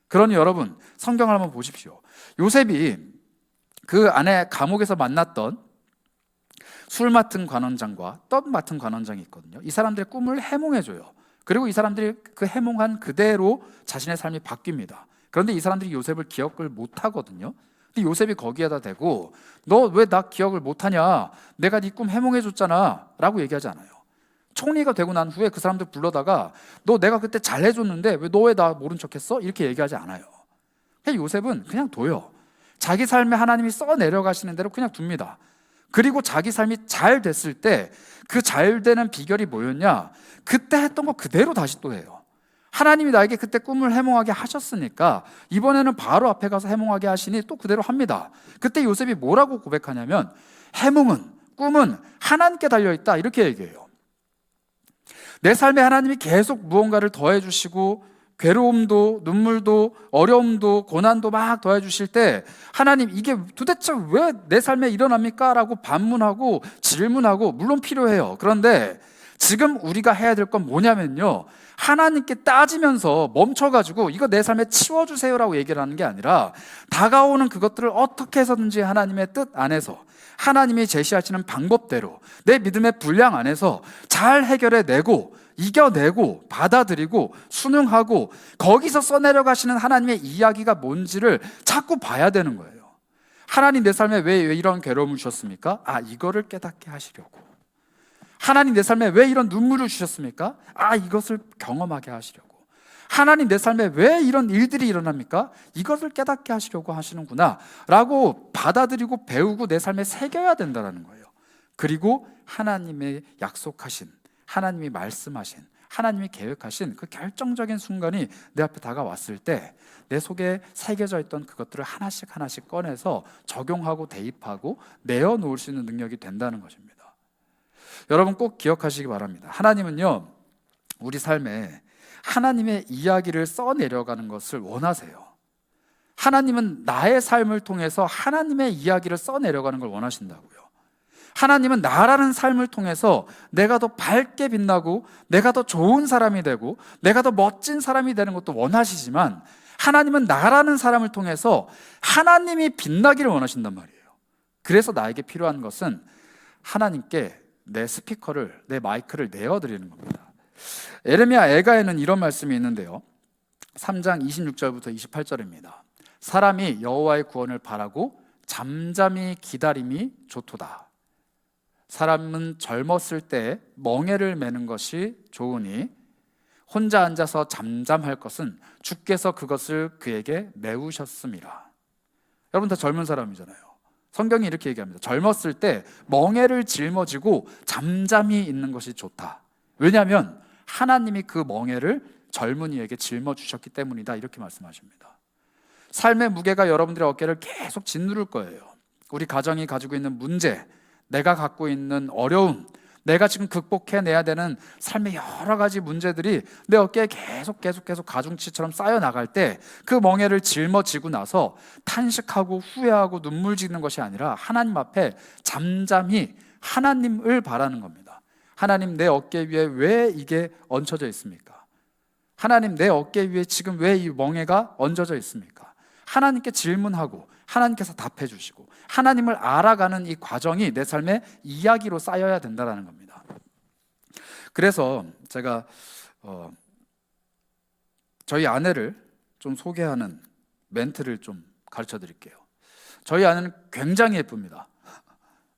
S1: 그러니 여러분, 성경을 한번 보십시오. 요셉이 그 안에 감옥에서 만났던 술 맡은 관원장과 떡 맡은 관원장이 있거든요. 이 사람들의 꿈을 해몽해줘요. 그리고 이 사람들이 그 해몽한 그대로 자신의 삶이 바뀝니다. 그런데 이 사람들이 요셉을 기억을 못하거든요. 근데 요셉이 거기에다 대고 너 왜 나 기억을 못하냐, 내가 네 꿈 해몽해줬잖아 라고 얘기하지 않아요. 총리가 되고 난 후에 그 사람들 불러다가 너 내가 그때 잘해줬는데 너 왜 나 모른 척했어? 이렇게 얘기하지 않아요. 그냥 요셉은 그냥 둬요. 자기 삶에 하나님이 써 내려가시는 대로 그냥 둡니다. 그리고 자기 삶이 잘 됐을 때 그 잘 되는 비결이 뭐였냐? 그때 했던 거 그대로 다시 또 해요. 하나님이 나에게 그때 꿈을 해몽하게 하셨으니까 이번에는 바로 앞에 가서 해몽하게 하시니 또 그대로 합니다. 그때 요셉이 뭐라고 고백하냐면 해몽은, 꿈은 하나님께 달려있다 이렇게 얘기해요. 내 삶에 하나님이 계속 무언가를 더해주시고 괴로움도 눈물도 어려움도 고난도 막 더해주실 때 하나님 이게 도대체 왜 내 삶에 일어납니까? 라고 반문하고 질문하고 물론 필요해요. 그런데 지금 우리가 해야 될 건 뭐냐면요, 하나님께 따지면서 멈춰가지고 이거 내 삶에 치워주세요라고 얘기를 하는 게 아니라 다가오는 그것들을 어떻게 해서든지 하나님의 뜻 안에서 하나님이 제시하시는 방법대로 내 믿음의 분량 안에서 잘 해결해내고 이겨내고 받아들이고 순응하고 거기서 써내려가시는 하나님의 이야기가 뭔지를 자꾸 봐야 되는 거예요. 하나님 내 삶에 왜 이런 괴로움을 주셨습니까? 이거를 깨닫게 하시려고. 하나님 내 삶에 왜 이런 눈물을 주셨습니까? 이것을 경험하게 하시려고. 하나님 내 삶에 왜 이런 일들이 일어납니까? 이것을 깨닫게 하시려고 하시는구나 라고 받아들이고 배우고 내 삶에 새겨야 된다는 거예요. 그리고 하나님의 약속하신, 하나님이 말씀하신, 하나님이 계획하신 그 결정적인 순간이 내 앞에 다가왔을 때 내 속에 새겨져 있던 그것들을 하나씩 하나씩 꺼내서 적용하고 대입하고 내어놓을 수 있는 능력이 된다는 것입니다. 여러분 꼭 기억하시기 바랍니다. 하나님은요, 우리 삶에 하나님의 이야기를 써내려가는 것을 원하세요. 하나님은 나의 삶을 통해서 하나님의 이야기를 써내려가는 걸 원하신다고요. 하나님은 나라는 삶을 통해서 내가 더 밝게 빛나고 내가 더 좋은 사람이 되고 내가 더 멋진 사람이 되는 것도 원하시지만 하나님은 나라는 사람을 통해서 하나님이 빛나기를 원하신단 말이에요. 그래서 나에게 필요한 것은 하나님께 내 스피커를, 내 마이크를 내어드리는 겁니다. 에레미야 애가에는 이런 말씀이 있는데요, 3장 26절부터 28절입니다. 사람이 여호와의 구원을 바라고 잠잠히 기다림이 좋도다. 사람은 젊었을 때 멍에를 매는 것이 좋으니 혼자 앉아서 잠잠할 것은 주께서 그것을 그에게 메우셨음이라. 여러분 다 젊은 사람이잖아요. 성경이 이렇게 얘기합니다. 젊었을 때 멍에를 짊어지고 잠잠히 있는 것이 좋다. 왜냐하면 하나님이 그 멍에를 젊은이에게 짊어주셨기 때문이다. 이렇게 말씀하십니다. 삶의 무게가 여러분들의 어깨를 계속 짓누를 거예요. 우리 가정이 가지고 있는 문제, 내가 갖고 있는 어려움, 내가 지금 극복해내야 되는 삶의 여러 가지 문제들이 내 어깨에 계속 가중치처럼 쌓여 나갈 때 그 멍에를 짊어지고 나서 탄식하고 후회하고 눈물 짓는 것이 아니라 하나님 앞에 잠잠히 하나님을 바라는 겁니다. 하나님 내 어깨 위에 왜 이게 얹혀져 있습니까? 하나님 내 어깨 위에 지금 왜 이 멍에가 얹어져 있습니까? 하나님께 질문하고 하나님께서 답해 주시고 하나님을 알아가는 이 과정이 내 삶의 이야기로 쌓여야 된다는 겁니다. 그래서 제가 저희 아내를 좀 소개하는 멘트를 좀 가르쳐 드릴게요. 저희 아내는 굉장히 예쁩니다.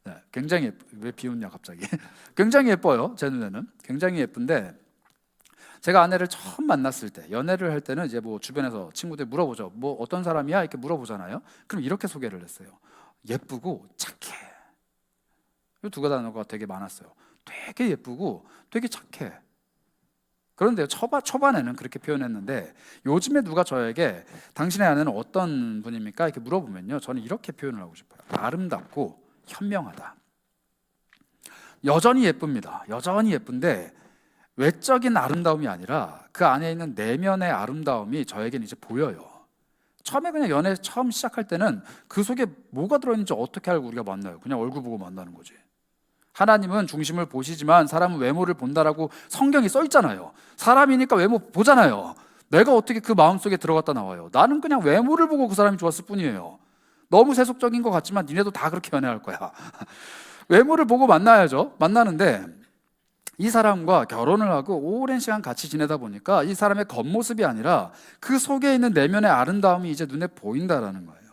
S1: 네, 굉장히 왜 비웃냐 갑자기. 굉장히 예뻐요. 제 눈에는 굉장히 예쁜데, 제가 아내를 처음 만났을 때, 연애를 할 때는 이제 뭐 주변에서 친구들 물어보죠. 뭐 어떤 사람이야? 이렇게 물어보잖아요. 그럼 이렇게 소개를 했어요. 예쁘고 착해. 이 두 단어가 되게 많았어요. 되게 예쁘고 되게 착해. 그런데 초반에는 그렇게 표현했는데 요즘에 누가 저에게 당신의 아내는 어떤 분입니까? 이렇게 물어보면요, 저는 이렇게 표현을 하고 싶어요. 아름답고 현명하다. 여전히 예쁩니다. 여전히 예쁜데 외적인 아름다움이 아니라 그 안에 있는 내면의 아름다움이 저에게는 이제 보여요. 처음에 그냥 연애 처음 시작할 때는 그 속에 뭐가 들어있는지 어떻게 알고 우리가 만나요? 그냥 얼굴 보고 만나는 거지. 하나님은 중심을 보시지만 사람은 외모를 본다라고 성경이 써 있잖아요. 사람이니까 외모 보잖아요. 내가 어떻게 그 마음속에 들어갔다 나와요? 나는 그냥 외모를 보고 그 사람이 좋았을 뿐이에요. 너무 세속적인 것 같지만 니네도 다 그렇게 연애할 거야. 외모를 보고 만나야죠. 만나는데 이 사람과 결혼을 하고 오랜 시간 같이 지내다 보니까 이 사람의 겉모습이 아니라 그 속에 있는 내면의 아름다움이 이제 눈에 보인다라는 거예요.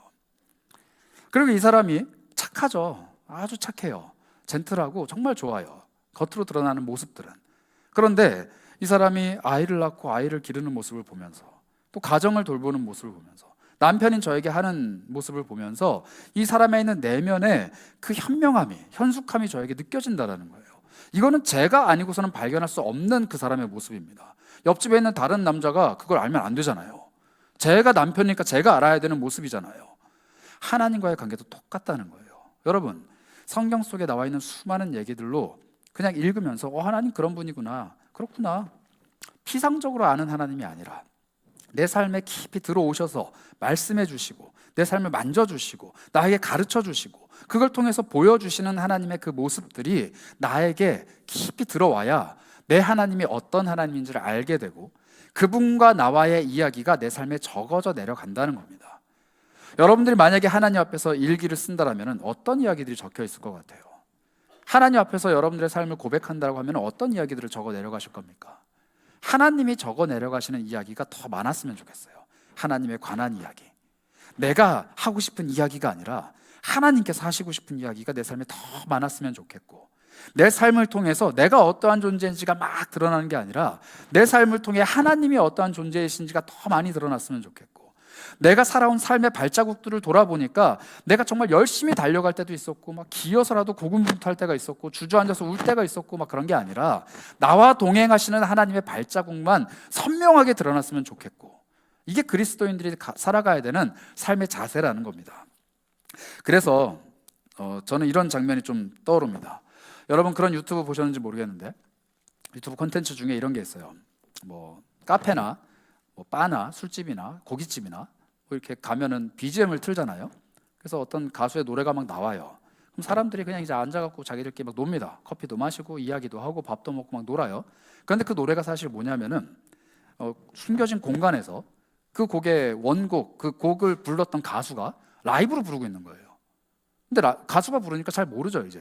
S1: 그리고 이 사람이 착하죠. 아주 착해요. 젠틀하고 정말 좋아요. 겉으로 드러나는 모습들은. 그런데 이 사람이 아이를 낳고 아이를 기르는 모습을 보면서, 또 가정을 돌보는 모습을 보면서, 남편인 저에게 하는 모습을 보면서 이 사람에 있는 내면의 그 현명함이, 현숙함이 저에게 느껴진다는 거예요. 이거는 제가 아니고서는 발견할 수 없는 그 사람의 모습입니다. 옆집에 있는 다른 남자가 그걸 알면 안 되잖아요. 제가 남편이니까 제가 알아야 되는 모습이잖아요. 하나님과의 관계도 똑같다는 거예요. 여러분, 성경 속에 나와 있는 수많은 얘기들로 그냥 읽으면서 하나님 그런 분이구나, 그렇구나, 피상적으로 아는 하나님이 아니라 내 삶에 깊이 들어오셔서 말씀해 주시고 내 삶을 만져주시고 나에게 가르쳐 주시고 그걸 통해서 보여주시는 하나님의 그 모습들이 나에게 깊이 들어와야 내 하나님이 어떤 하나님인지를 알게 되고 그분과 나와의 이야기가 내 삶에 적어져 내려간다는 겁니다. 여러분들이 만약에 하나님 앞에서 일기를 쓴다면 어떤 이야기들이 적혀 있을 것 같아요? 하나님 앞에서 여러분들의 삶을 고백한다고 하면 어떤 이야기들을 적어 내려가실 겁니까? 하나님이 적어 내려가시는 이야기가 더 많았으면 좋겠어요. 하나님에 관한 이야기, 내가 하고 싶은 이야기가 아니라 하나님께서 하시고 싶은 이야기가 내 삶에 더 많았으면 좋겠고, 내 삶을 통해서 내가 어떠한 존재인지가 막 드러나는 게 아니라 내 삶을 통해 하나님이 어떠한 존재이신지가 더 많이 드러났으면 좋겠고, 내가 살아온 삶의 발자국들을 돌아보니까 내가 정말 열심히 달려갈 때도 있었고 막 기어서라도 고군분투할 때가 있었고 주저앉아서 울 때가 있었고 막 그런 게 아니라 나와 동행하시는 하나님의 발자국만 선명하게 드러났으면 좋겠고, 이게 그리스도인들이 살아가야 되는 삶의 자세라는 겁니다. 그래서 저는 이런 장면이 좀 떠오릅니다. 여러분 그런 유튜브 보셨는지 모르겠는데 유튜브 콘텐츠 중에 이런 게 있어요. 뭐 카페나 뭐 바나 술집이나 고깃집이나 뭐 이렇게 가면은 BGM을 틀잖아요. 그래서 어떤 가수의 노래가 막 나와요. 그럼 사람들이 그냥 이제 앉아갖고 자기들끼리 막 놉니다. 커피도 마시고 이야기도 하고 밥도 먹고 막 놀아요. 그런데 그 노래가 사실 뭐냐면은 숨겨진 공간에서 그 곡의 원곡, 그 곡을 불렀던 가수가 라이브로 부르고 있는 거예요. 근데 가수가 부르니까 잘 모르죠 이제.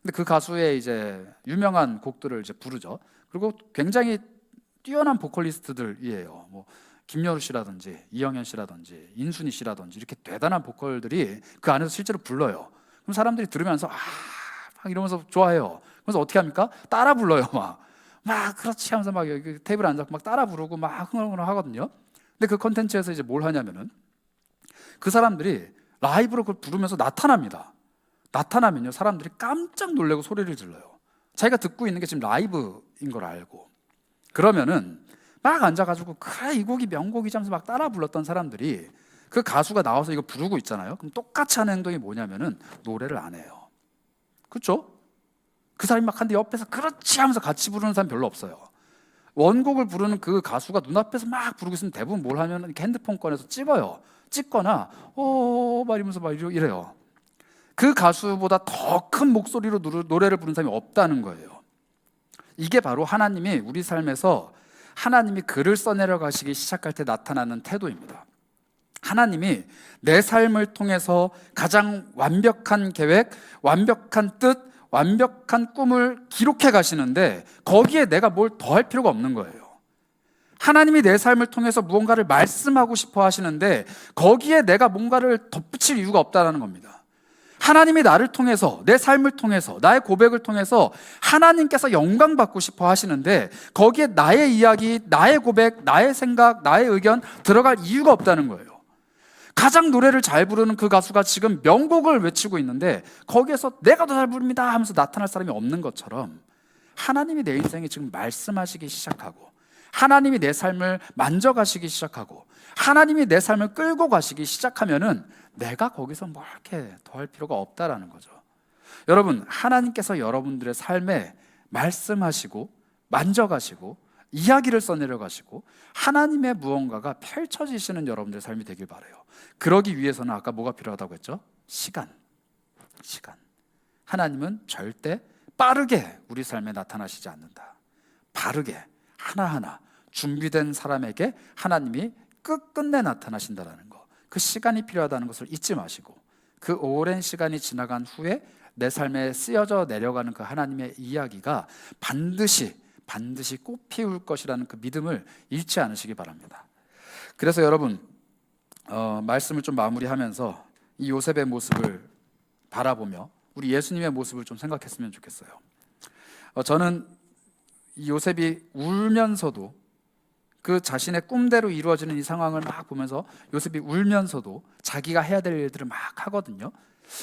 S1: 근데 그 가수의 이제 유명한 곡들을 이제 부르죠. 그리고 굉장히 뛰어난 보컬리스트들이에요. 뭐 김여루 씨라든지 이영현 씨라든지 인순이 씨라든지 이렇게 대단한 보컬들이 그 안에서 실제로 불러요. 그럼 사람들이 들으면서 막 이러면서 좋아해요. 그래서 어떻게 합니까? 따라 불러요. 막 그렇지 하면서 막 여기 테이블에 앉아서 막 따라 부르고 막 흥얼흥얼 하거든요. 근데 그 콘텐츠에서 이제 뭘 하냐면은 그 사람들이 라이브로 그걸 부르면서 나타나면요 사람들이 깜짝 놀래고 소리를 질러요. 자기가 듣고 있는 게 지금 라이브인 걸 알고. 그러면은 막 앉아가지고 그래 이 곡이 명곡이지 하면서 막 따라 불렀던 사람들이 그 가수가 나와서 이거 부르고 있잖아요. 그럼 똑같이 하는 행동이 뭐냐면은 노래를 안 해요. 그렇죠? 그 사람이 막 하는데 옆에서 그렇지 하면서 같이 부르는 사람 별로 없어요. 원곡을 부르는 그 가수가 눈앞에서 막 부르고 있으면 대부분 뭘 하면 핸드폰 꺼내서 찍거나 막 이러면서 막 이래요. 그 가수보다 더 큰 목소리로 노래를 부르는 사람이 없다는 거예요. 이게 바로 하나님이 우리 삶에서 하나님이 글을 써내려 가시기 시작할 때 나타나는 태도입니다. 하나님이 내 삶을 통해서 가장 완벽한 계획, 완벽한 뜻, 완벽한 꿈을 기록해 가시는데 거기에 내가 뭘 더할 필요가 없는 거예요. 하나님이 내 삶을 통해서 무언가를 말씀하고 싶어 하시는데 거기에 내가 뭔가를 덧붙일 이유가 없다는 겁니다. 하나님이 나를 통해서, 내 삶을 통해서, 나의 고백을 통해서 하나님께서 영광 받고 싶어 하시는데 거기에 나의 이야기, 나의 고백, 나의 생각, 나의 의견 들어갈 이유가 없다는 거예요. 가장 노래를 잘 부르는 그 가수가 지금 명곡을 외치고 있는데 거기에서 내가 더 잘 부릅니다 하면서 나타날 사람이 없는 것처럼 하나님이 내 인생에 지금 말씀하시기 시작하고 하나님이 내 삶을 만져가시기 시작하고 하나님이 내 삶을 끌고 가시기 시작하면은 내가 거기서 뭐 이렇게 더 할 필요가 없다라는 거죠. 여러분, 하나님께서 여러분들의 삶에 말씀하시고 만져가시고 이야기를 써내려 가시고 하나님의 무언가가 펼쳐지시는 여러분들의 삶이 되길 바라요. 그러기 위해서는 아까 뭐가 필요하다고 했죠? 시간. 하나님은 절대 빠르게 우리 삶에 나타나시지 않는다. 바르게 하나하나 준비된 사람에게 하나님이 끝끝내 나타나신다는 거, 그 시간이 필요하다는 것을 잊지 마시고 그 오랜 시간이 지나간 후에 내 삶에 쓰여져 내려가는 그 하나님의 이야기가 반드시 꽃 피울 것이라는 그 믿음을 잃지 않으시기 바랍니다. 그래서 여러분 말씀을 좀 마무리하면서 이 요셉의 모습을 바라보며 우리 예수님의 모습을 좀 생각했으면 좋겠어요. 저는 이 요셉이 울면서도 그 자신의 꿈대로 이루어지는 이 상황을 막 보면서 요셉이 울면서도 자기가 해야 될 일들을 막 하거든요.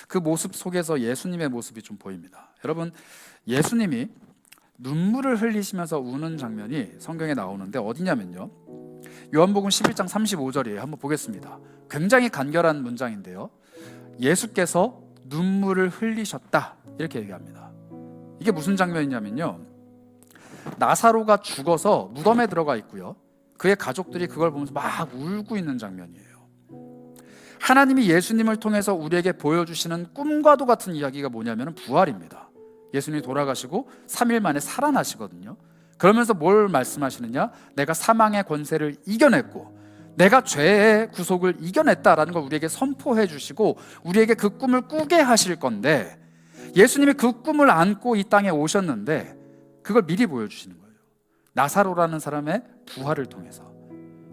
S1: 그 모습 속에서 예수님의 모습이 좀 보입니다. 여러분, 예수님이 눈물을 흘리시면서 우는 장면이 성경에 나오는데 어디냐면요, 요한복음 11장 35절이에요. 한번 보겠습니다. 굉장히 간결한 문장인데요, 예수께서 눈물을 흘리셨다 이렇게 얘기합니다. 이게 무슨 장면이냐면요, 나사로가 죽어서 무덤에 들어가 있고요, 그의 가족들이 그걸 보면서 막 울고 있는 장면이에요. 하나님이 예수님을 통해서 우리에게 보여주시는 꿈과도 같은 이야기가 뭐냐면 부활입니다. 예수님이 돌아가시고 3일 만에 살아나시거든요. 그러면서 뭘 말씀하시느냐, 내가 사망의 권세를 이겨냈고 내가 죄의 구속을 이겨냈다라는 걸 우리에게 선포해 주시고 우리에게 그 꿈을 꾸게 하실 건데, 예수님이 그 꿈을 안고 이 땅에 오셨는데 그걸 미리 보여주시는 거예요. 나사로라는 사람의 부활을 통해서.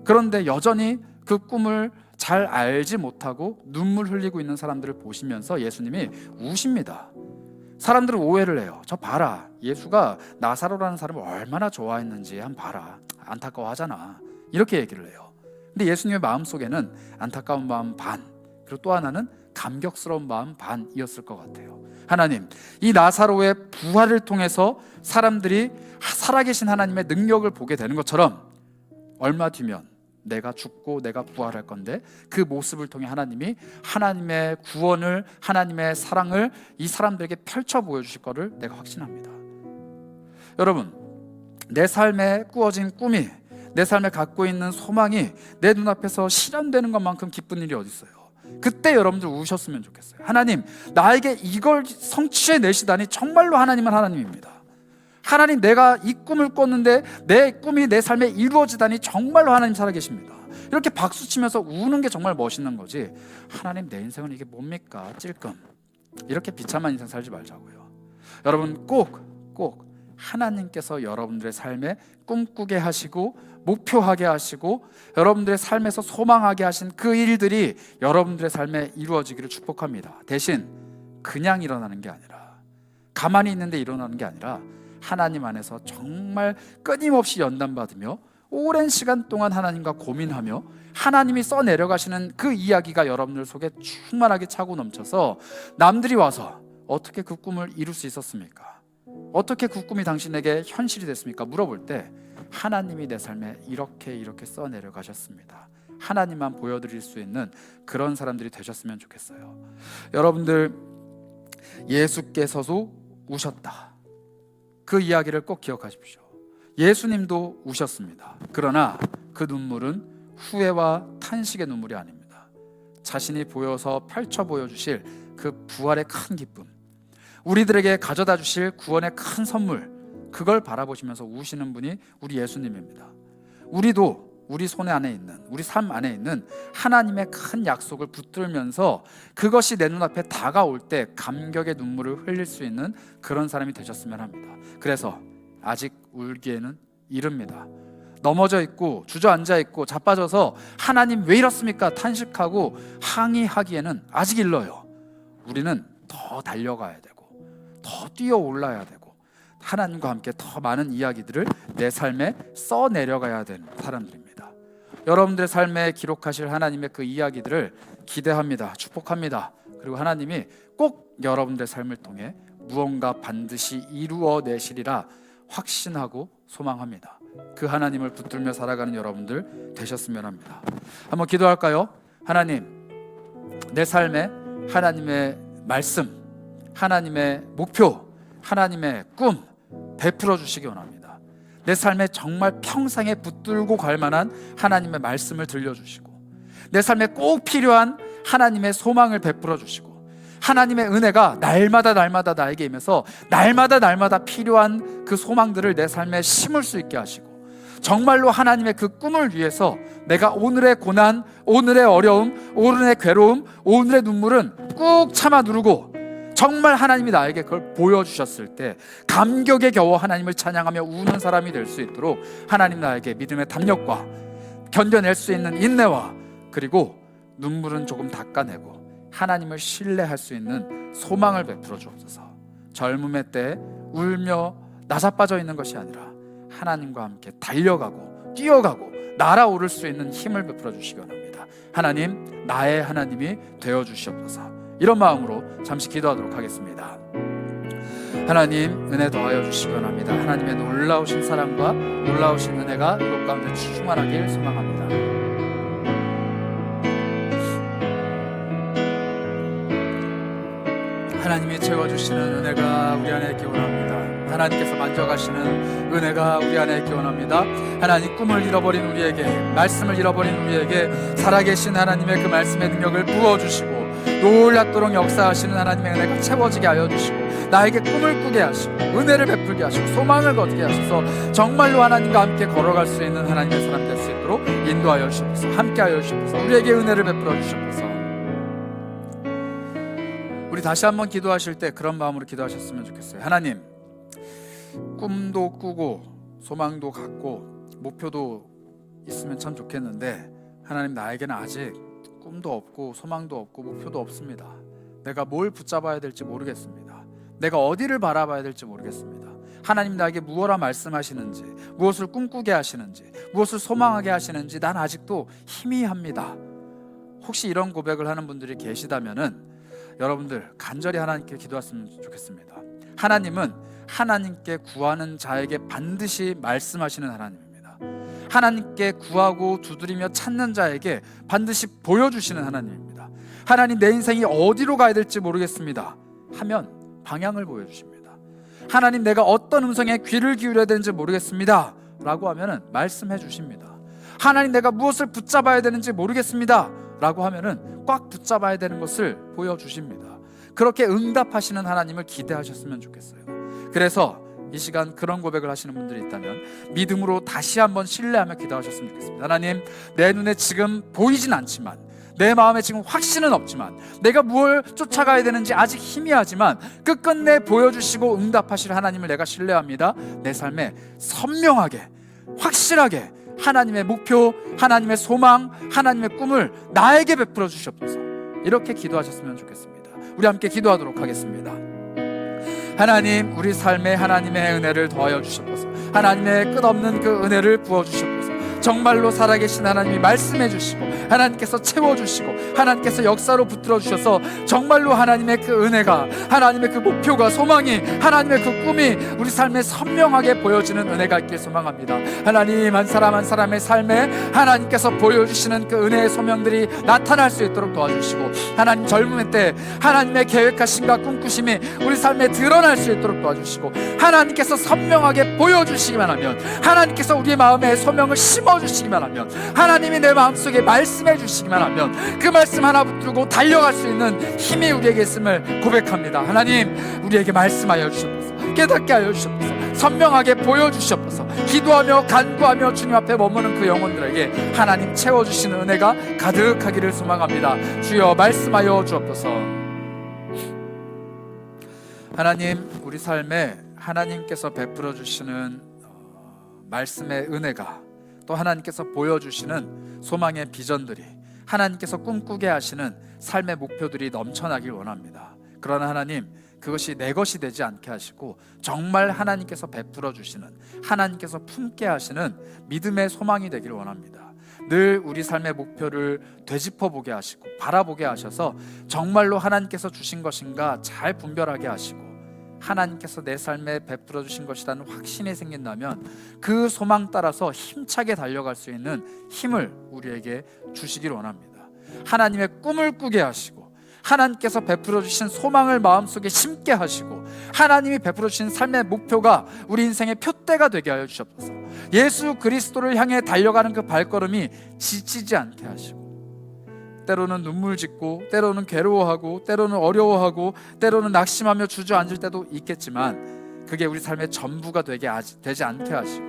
S1: 그런데 여전히 그 꿈을 잘 알지 못하고 눈물 흘리고 있는 사람들을 보시면서 예수님이 우십니다. 사람들은 오해를 해요. 저 봐라, 예수가 나사로라는 사람을 얼마나 좋아했는지 한번 봐라, 안타까워하잖아, 이렇게 얘기를 해요. 근데 예수님의 마음속에는 안타까운 마음 반, 그리고 또 하나는 감격스러운 마음 반이었을 것 같아요. 하나님, 이 나사로의 부활을 통해서 사람들이 살아계신 하나님의 능력을 보게 되는 것처럼 얼마 뒤면 내가 죽고 내가 부활할 건데 그 모습을 통해 하나님이 하나님의 구원을, 하나님의 사랑을 이 사람들에게 펼쳐 보여주실 거를 내가 확신합니다. 여러분, 내 삶에 꾸어진 꿈이, 내 삶에 갖고 있는 소망이 내 눈앞에서 실현되는 것만큼 기쁜 일이 어디 있어요. 그때 여러분들 우셨으면 좋겠어요. 하나님, 나에게 이걸 성취해 내시다니 정말로 하나님은 하나님입니다. 하나님, 내가 이 꿈을 꿨는데 내 꿈이 내 삶에 이루어지다니 정말로 하나님 살아계십니다. 이렇게 박수치면서 우는 게 정말 멋있는 거지, 하나님 내 인생은 이게 뭡니까 찔끔, 이렇게 비참한 인생 살지 말자고요. 여러분, 꼭 하나님께서 여러분들의 삶에 꿈꾸게 하시고 목표하게 하시고 여러분들의 삶에서 소망하게 하신 그 일들이 여러분들의 삶에 이루어지기를 축복합니다. 대신 그냥 일어나는 게 아니라, 가만히 있는데 일어나는 게 아니라 하나님 안에서 정말 끊임없이 연단받으며 오랜 시간 동안 하나님과 고민하며 하나님이 써내려가시는 그 이야기가 여러분들 속에 충만하게 차고 넘쳐서 남들이 와서 어떻게 그 꿈을 이룰 수 있었습니까? 어떻게 그 꿈이 당신에게 현실이 됐습니까? 물어볼 때 하나님이 내 삶에 이렇게 써내려가셨습니다, 하나님만 보여드릴 수 있는 그런 사람들이 되셨으면 좋겠어요. 여러분들, 예수께서도 우셨다, 그 이야기를 꼭 기억하십시오. 예수님도 우셨습니다. 그러나 그 눈물은 후회와 탄식의 눈물이 아닙니다. 자신이 보여서 펼쳐 보여주실 그 부활의 큰 기쁨, 우리들에게 가져다 주실 구원의 큰 선물, 그걸 바라보시면서 우시는 분이 우리 예수님입니다. 우리도 우리 손 안에 있는, 우리 삶 안에 있는 하나님의 큰 약속을 붙들면서 그것이 내 눈앞에 다가올 때 감격의 눈물을 흘릴 수 있는 그런 사람이 되셨으면 합니다. 그래서 아직 울기에는 이릅니다. 넘어져 있고 주저앉아 있고 자빠져서 하나님 왜 이렇습니까 탄식하고 항의하기에는 아직 일러요. 우리는 더 달려가야 되고 더 뛰어 올라야 되고 하나님과 함께 더 많은 이야기들을 내 삶에 써내려가야 되는 사람들입니다. 여러분들의 삶에 기록하실 하나님의 그 이야기들을 기대합니다. 축복합니다. 그리고 하나님이 꼭 여러분들의 삶을 통해 무언가 반드시 이루어내시리라 확신하고 소망합니다. 그 하나님을 붙들며 살아가는 여러분들 되셨으면 합니다. 한번 기도할까요? 하나님, 내 삶에 하나님의 말씀, 하나님의 목표, 하나님의 꿈 베풀어 주시기 원합니다. 내 삶에 정말 평생에 붙들고 갈 만한 하나님의 말씀을 들려주시고 내 삶에 꼭 필요한 하나님의 소망을 베풀어 주시고 하나님의 은혜가 날마다 나에게 임해서 날마다 필요한 그 소망들을 내 삶에 심을 수 있게 하시고 정말로 하나님의 그 꿈을 위해서 내가 오늘의 고난, 오늘의 어려움, 오늘의 괴로움, 오늘의 눈물은 꾹 참아 누르고 정말 하나님이 나에게 그걸 보여주셨을 때 감격에 겨워 하나님을 찬양하며 우는 사람이 될 수 있도록 하나님 나에게 믿음의 담력과 견뎌낼 수 있는 인내와 그리고 눈물은 조금 닦아내고 하나님을 신뢰할 수 있는 소망을 베풀어 주옵소서. 젊음의 때 울며 나자빠져 있는 것이 아니라 하나님과 함께 달려가고 뛰어가고 날아오를 수 있는 힘을 베풀어 주시기 원합니다. 하나님, 나의 하나님이 되어 주시옵소서. 이런 마음으로 잠시 기도하도록 하겠습니다. 하나님, 은혜 더하여 주시기 원합니다. 하나님의 놀라우신 사랑과 놀라우신 은혜가 이곳 가운데 충만하길 소망합니다. 하나님이 채워주시는 은혜가 우리 안에 있기 원합니다. 하나님께서 만져가시는 은혜가 우리 안에 있기 원합니다. 하나님, 꿈을 잃어버린 우리에게, 말씀을 잃어버린 우리에게 살아계신 하나님의 그 말씀의 능력을 부어주시고 놀랍도록 역사하시는 하나님의 은혜가 채워지게 하여 주시고 나에게 꿈을 꾸게 하시고 은혜를 베풀게 하시고 소망을 거두게 하셔서 정말로 하나님과 함께 걸어갈 수 있는 하나님의 사람 될 수 있도록 인도하여 주시옵소서. 함께 하여 주시옵소서. 우리에게 은혜를 베풀어 주시옵소서. 우리 다시 한번 기도하실 때 그런 마음으로 기도하셨으면 좋겠어요. 하나님, 꿈도 꾸고 소망도 갖고 목표도 있으면 참 좋겠는데 하나님, 나에게는 아직 꿈도 없고 소망도 없고 목표도 없습니다. 내가 뭘 붙잡아야 될지 모르겠습니다. 내가 어디를 바라봐야 될지 모르겠습니다. 하나님, 나에게 무엇라 말씀하시는지, 무엇을 꿈꾸게 하시는지, 무엇을 소망하게 하시는지 난 아직도 희미합니다. 혹시 이런 고백을 하는 분들이 계시다면은 여러분들 간절히 하나님께 기도했으면 좋겠습니다. 하나님은 하나님께 구하는 자에게 반드시 말씀하시는 하나님입니다. 하나님께 구하고 두드리며 찾는 자에게 반드시 보여주시는 하나님입니다. 하나님, 내 인생이 어디로 가야 될지 모르겠습니다 하면 방향을 보여주십니다. 하나님, 내가 어떤 음성에 귀를 기울여야 되는지 모르겠습니다 라고 하면은 말씀해 주십니다. 하나님, 내가 무엇을 붙잡아야 되는지 모르겠습니다 라고 하면은 꽉 붙잡아야 되는 것을 보여주십니다. 그렇게 응답하시는 하나님을 기대하셨으면 좋겠어요. 그래서 이 시간 그런 고백을 하시는 분들이 있다면 믿음으로 다시 한번 신뢰하며 기도하셨으면 좋겠습니다. 하나님, 내 눈에 지금 보이진 않지만, 내 마음에 지금 확신은 없지만, 내가 무엇을 쫓아가야 되는지 아직 희미하지만 끝끝내 보여주시고 응답하실 하나님을 내가 신뢰합니다. 내 삶에 선명하게, 확실하게 하나님의 목표, 하나님의 소망, 하나님의 꿈을 나에게 베풀어 주시옵소서. 이렇게 기도하셨으면 좋겠습니다. 우리 함께 기도하도록 하겠습니다. 하나님, 우리 삶에 하나님의 은혜를 더하여 주시옵소서. 하나님의 끝없는 그 은혜를 부어 주시옵소서. 정말로 살아계신 하나님이 말씀해 주시고 하나님께서 채워주시고 하나님께서 역사로 붙들어 주셔서 정말로 하나님의 그 은혜가, 하나님의 그 목표가, 소망이, 하나님의 그 꿈이 우리 삶에 선명하게 보여지는 은혜가 있길 소망합니다. 하나님, 한 사람 한 사람의 삶에 하나님께서 보여주시는 그 은혜의 소명들이 나타날 수 있도록 도와주시고, 하나님, 젊음의 때 하나님의 계획하심과 꿈꾸심이 우리 삶에 드러날 수 있도록 도와주시고, 하나님께서 선명하게 보여주시기만 하면, 하나님께서 우리의 마음에 소명을 심어주시기만 하면, 하나님이 내 마음속에 말씀해 주시기만 하면 그 말씀 하나 붙들고 달려갈 수 있는 힘이 우리에게 있음을 고백합니다. 하나님, 우리에게 말씀하여 주시옵소서. 깨닫게 하여 주시옵소서. 선명하게 보여주시옵소서. 기도하며 간구하며 주님 앞에 머무는 그 영혼들에게 하나님 채워주시는 은혜가 가득하기를 소망합니다. 주여, 말씀하여 주옵소서. 하나님, 우리 삶에 하나님께서 베풀어 주시는 말씀의 은혜가, 또 하나님께서 보여주시는 소망의 비전들이, 하나님께서 꿈꾸게 하시는 삶의 목표들이 넘쳐나길 원합니다. 그러나 하나님, 그것이 내 것이 되지 않게 하시고 정말 하나님께서 베풀어 주시는, 하나님께서 품게 하시는 믿음의 소망이 되길 원합니다. 늘 우리 삶의 목표를 되짚어보게 하시고 바라보게 하셔서 정말로 하나님께서 주신 것인가 잘 분별하게 하시고, 하나님께서 내 삶에 베풀어 주신 것이라는 확신이 생긴다면 그 소망 따라서 힘차게 달려갈 수 있는 힘을 우리에게 주시길 원합니다. 하나님의 꿈을 꾸게 하시고, 하나님께서 베풀어 주신 소망을 마음속에 심게 하시고, 하나님이 베풀어 주신 삶의 목표가 우리 인생의 표대가 되게 하여 주시옵소서. 예수 그리스도를 향해 달려가는 그 발걸음이 지치지 않게 하시고, 때로는 눈물 짓고, 때로는 괴로워하고, 때로는 어려워하고, 때로는 낙심하며 주저앉을 때도 있겠지만 그게 우리 삶의 전부가 되지 않게 하시고,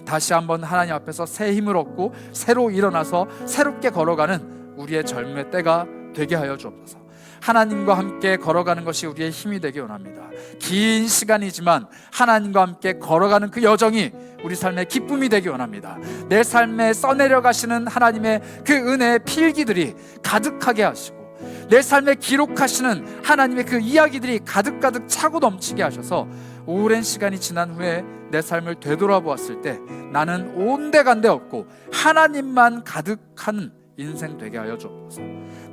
S1: 다시 한번 하나님 앞에서 새 힘을 얻고 새로 일어나서 새롭게 걸어가는 우리의 젊음의 때가 되게 하여 주옵소서. 하나님과 함께 걸어가는 것이 우리의 힘이 되기 원합니다. 긴 시간이지만 하나님과 함께 걸어가는 그 여정이 우리 삶의 기쁨이 되기 원합니다. 내 삶에 써내려 가시는 하나님의 그 은혜의 필기들이 가득하게 하시고, 내 삶에 기록하시는 하나님의 그 이야기들이 가득가득 차고 넘치게 하셔서 오랜 시간이 지난 후에 내 삶을 되돌아보았을 때 나는 온데간데 없고 하나님만 가득한 인생 되게 하여 주옵소서.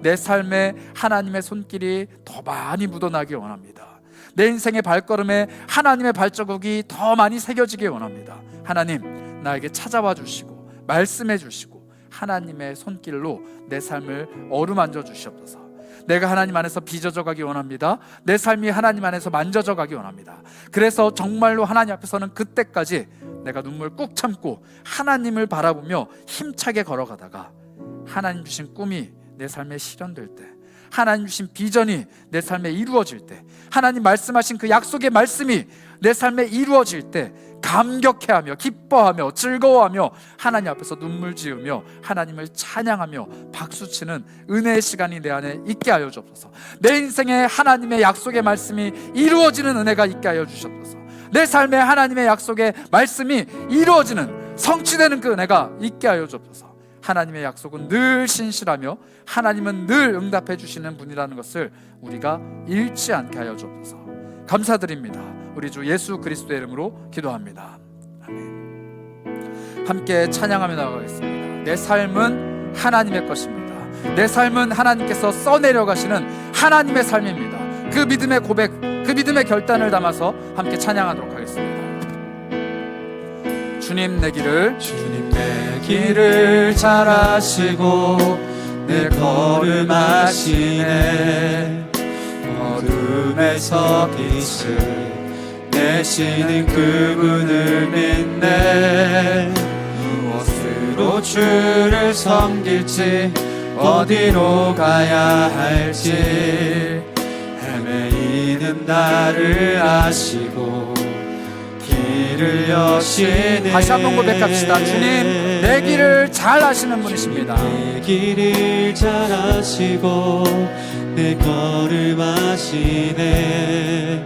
S1: 내 삶에 하나님의 손길이 더 많이 묻어나길 원합니다. 내 인생의 발걸음에 하나님의 발자국이 더 많이 새겨지길 원합니다. 하나님, 나에게 찾아와 주시고 말씀해 주시고 하나님의 손길로 내 삶을 어루만져 주시옵소서. 내가 하나님 안에서 빚어져 가기 원합니다. 내 삶이 하나님 안에서 만져져 가기 원합니다. 그래서 정말로 하나님 앞에서는 그때까지 내가 눈물 꾹 참고 하나님을 바라보며 힘차게 걸어가다가 하나님 주신 꿈이 내 삶에 실현될 때, 하나님 주신 비전이 내 삶에 이루어질 때, 하나님 말씀하신 그 약속의 말씀이 내 삶에 이루어질 때 감격해하며 기뻐하며 즐거워하며 하나님 앞에서 눈물 지으며 하나님을 찬양하며 박수치는 은혜의 시간이 내 안에 있게 하여 주옵소서. 내 인생에 하나님의 약속의 말씀이 이루어지는 은혜가 있게 하여 주옵소서. 내 삶에 하나님의 약속의 말씀이 이루어지는 성취되는 그 은혜가 있게 하여 주옵소서. 하나님의 약속은 늘 신실하며 하나님은 늘 응답해 주시는 분이라는 것을 우리가 잃지 않게 하여 주옵소서. 감사드립니다. 우리 주 예수 그리스도의 이름으로 기도합니다. 아멘. 함께 찬양하며 나아가겠습니다. 내 삶은 하나님의 것입니다. 내 삶은 하나님께서 써내려 가시는 하나님의 삶입니다. 그 믿음의 고백, 그 믿음의 결단을 담아서 함께 찬양하도록 하겠습니다. 주님 내 길을 잘 아시고 내 걸음 아시네. 어둠에서 빛을 내시는 그분을 믿네. 무엇으로 주를 섬길지 어디로 가야 할지 헤매이는 나를 아시고 길을 여시네. 다시 한번 고백합시다. 주님 내 길을 잘 아시는 분이십니다.
S2: 내 길을 잘 아시고 내 걸음 아시네.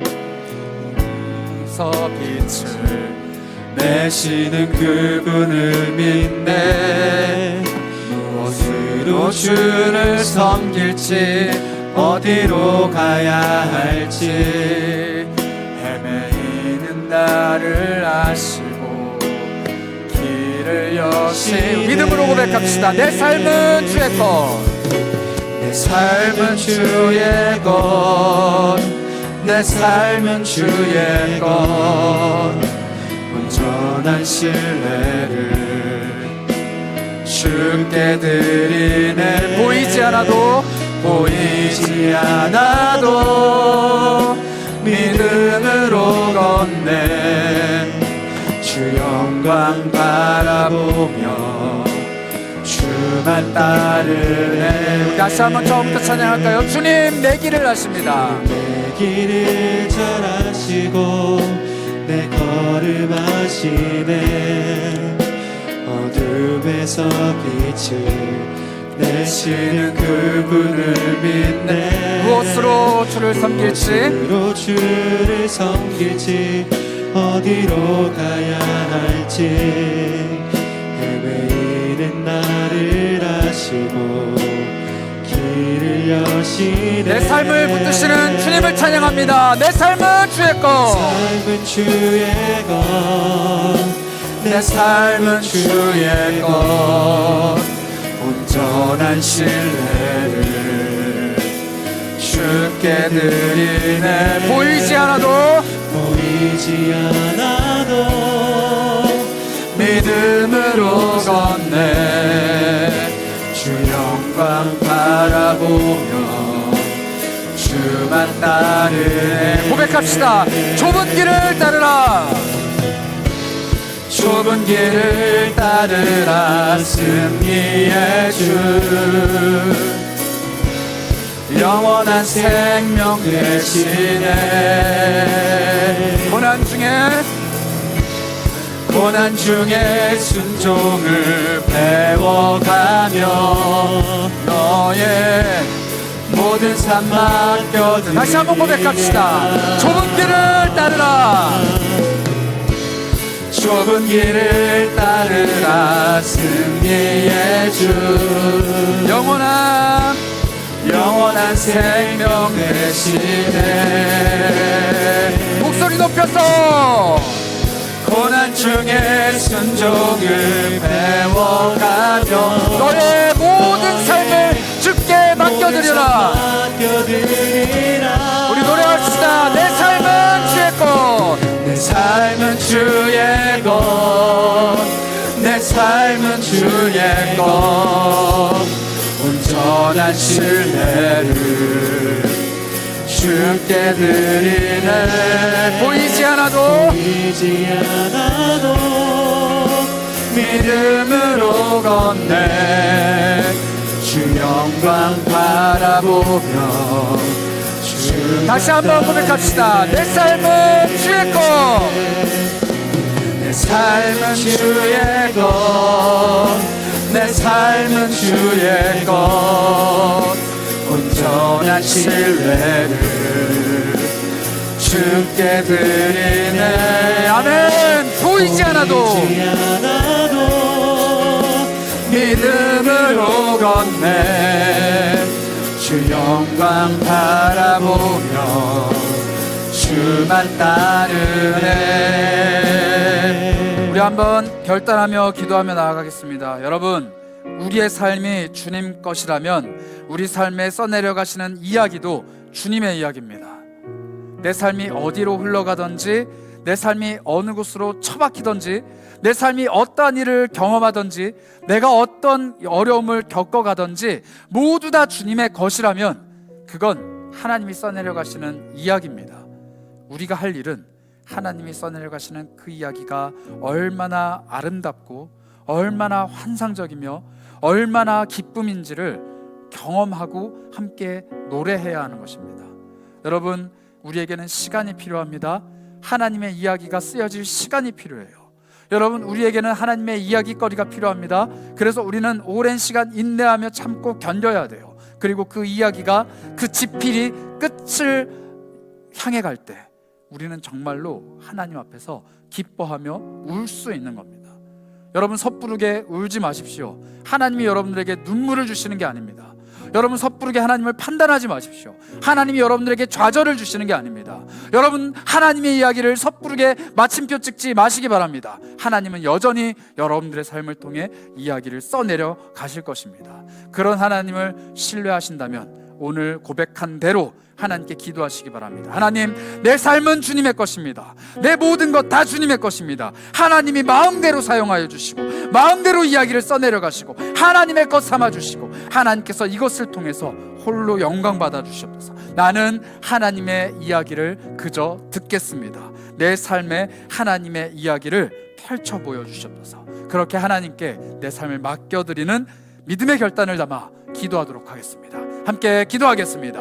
S1: 서 빛을
S2: 내시는 그분을 믿네. 무엇으로 주를 섬길지 어디로 가야 할지 헤매이는 나를 아시고 길을 여시네.
S1: 믿음으로 고백합시다. 내 삶은 주의 것,
S2: 내 삶은 주의 것, 내 삶은 주의 것. 온전한 신뢰를 주께 드리네.
S1: 보이지 않아도
S2: 믿음으로 걷네. 주 영광 바라보며 주만 따르네.
S1: 다시 한번 처음부터 찬양할까요? 주님 내 길을 아십니다.
S2: 내 길을 잘 아시고 내 걸음 아시네. 어둠에서 빛을 내시는 그분을 믿네.
S1: 무엇으로 주를 섬길지
S2: 어디로 가야 할지 헤매이는 나를 아시고 길을 여시네.
S1: 내 삶을 붙드시는 주님을 찬양합니다. 내 삶은 주의 것,
S2: 삶은 주의 것, 내 삶은 주의 것. 온전한 신뢰를 주께 드리네.
S1: 보이지 않아도
S2: 믿음으로 걷네. 주 영광 바라보며 주만 따르네.
S1: 고백합시다. 좁은 길을 따르라.
S2: 좁은 길을 따르라. 승리의 주 영원한 생명 되시네. 고난 중에 순종을 배워가며 너의 모든 삶 맡겨드리네.
S1: 다시 한번 고백합시다. 좁은 길을 따르라.
S2: 좁은 길을 따르라. 승리의 주 영원한 영원한 생명 되시네.
S1: 목소리 높여서
S2: 고난 중에 순종을 배워가며
S1: 너의 모든 삶을 주께 맡겨드리라. 우리 노래합시다. 내 삶은 주의 것,
S2: 내 삶은 주의 것, 내 삶은 주의 것, 온전한 신뢰를 주께 드리네.
S1: 보이지 않아도
S2: 믿음으로 걷네. 주 영광 바라보며
S1: 다시 한번 고백합시다. 내 삶은 주의 것,
S2: 내 삶은 주의 것, 내 삶은 주의 것, 온전한 신뢰를 주께 드리네.
S1: 아멘. 보이지 않아도
S2: 믿음으로 걷네. 주 영광 바라보며 주만 따르네.
S1: 우리 한번 결단하며 기도하며 나아가겠습니다. 여러분, 우리의 삶이 주님 것이라면 우리 삶에 써내려 가시는 이야기도 주님의 이야기입니다. 내 삶이 어디로 흘러가든지, 내 삶이 어느 곳으로 처박히든지, 내 삶이 어떠한 일을 경험하든지, 내가 어떤 어려움을 겪어가든지 모두 다 주님의 것이라면 그건 하나님이 써내려 가시는 이야기입니다. 우리가 할 일은 하나님이 써내려 가시는 그 이야기가 얼마나 아름답고 얼마나 환상적이며 얼마나 기쁨인지를 경험하고 함께 노래해야 하는 것입니다. 여러분, 우리에게는 시간이 필요합니다. 하나님의 이야기가 쓰여질 시간이 필요해요. 여러분, 우리에게는 하나님의 이야기거리가 필요합니다. 그래서 우리는 오랜 시간 인내하며 참고 견뎌야 돼요. 그리고 그 이야기가 그 지필이 끝을 향해 갈 때 우리는 정말로 하나님 앞에서 기뻐하며 울 수 있는 겁니다. 여러분, 섣부르게 울지 마십시오. 하나님이 여러분들에게 눈물을 주시는 게 아닙니다. 여러분, 섣부르게 하나님을 판단하지 마십시오. 하나님이 여러분들에게 좌절을 주시는 게 아닙니다. 여러분, 하나님의 이야기를 섣부르게 마침표 찍지 마시기 바랍니다. 하나님은 여전히 여러분들의 삶을 통해 이야기를 써내려 가실 것입니다. 그런 하나님을 신뢰하신다면 오늘 고백한 대로 하나님께 기도하시기 바랍니다. 하나님, 내 삶은 주님의 것입니다. 내 모든 것 다 주님의 것입니다. 하나님이 마음대로 사용하여 주시고 마음대로 이야기를 써내려 가시고 하나님의 것 삼아 주시고 하나님께서 이것을 통해서 홀로 영광 받아 주시옵소서. 나는 하나님의 이야기를 그저 듣겠습니다. 내 삶에 하나님의 이야기를 펼쳐 보여 주시옵소서. 그렇게 하나님께 내 삶을 맡겨드리는 믿음의 결단을 담아 기도하도록 하겠습니다. 함께 기도하겠습니다.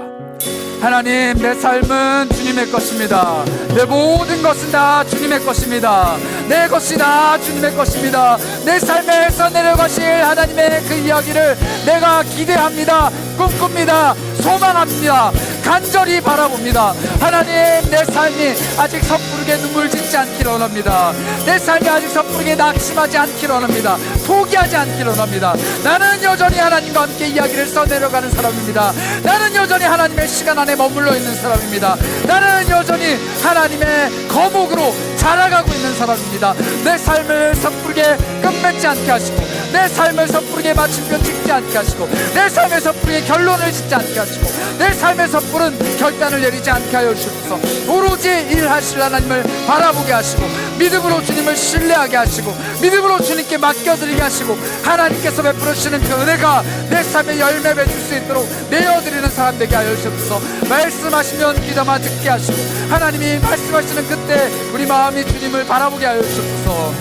S1: 하나님, 내 삶은 주님의 것입니다. 내 모든 것은 다 주님의 것입니다. 내 것이 다 주님의 것입니다. 내 삶에서 내려가실 하나님의 그 이야기를 내가 기대합니다. 꿈꿉니다. 소망합니다. 간절히 바라봅니다. 하나님, 내 삶이 아직 섣부르게 눈물 짓지 않기를 원합니다. 내 삶이 아직 섣부르게 낙심하지 않기를 원합니다. 포기하지 않기를 원합니다. 나는 여전히 하나님과 함께 이야기를 써내려가는 사람입니다. 나는 여전히 하나님의 시간 안에 머물러 있는 사람입니다. 나는 여전히 하나님의 거목으로 자라가고 있는 사람입니다. 내 삶을 섣부르게 끝맺지 않게 하시고, 내 삶을 섣부르게 마침표 찍지 않게 하시고, 내 삶에 섣부르게 결론을 짓지 않게 하시고, 내 삶에 섣부른 결단을 내리지 않게 하여 주옵소서. 오로지 일하실 하나님을 바라보게 하시고, 믿음으로 주님을 신뢰하게 하시고, 믿음으로 주님께 맡겨드리게 하시고, 하나님께서 베풀으시는 그 은혜가 내 삶에 열매 맺을 수 있도록 내어드리는 사람 되게 하여 주옵소서. 말씀하시면 귀담아 듣게 하시고, 하나님이 말씀하시는 그때 우리 마음이 주님을 바라보게 하여 주옵소서.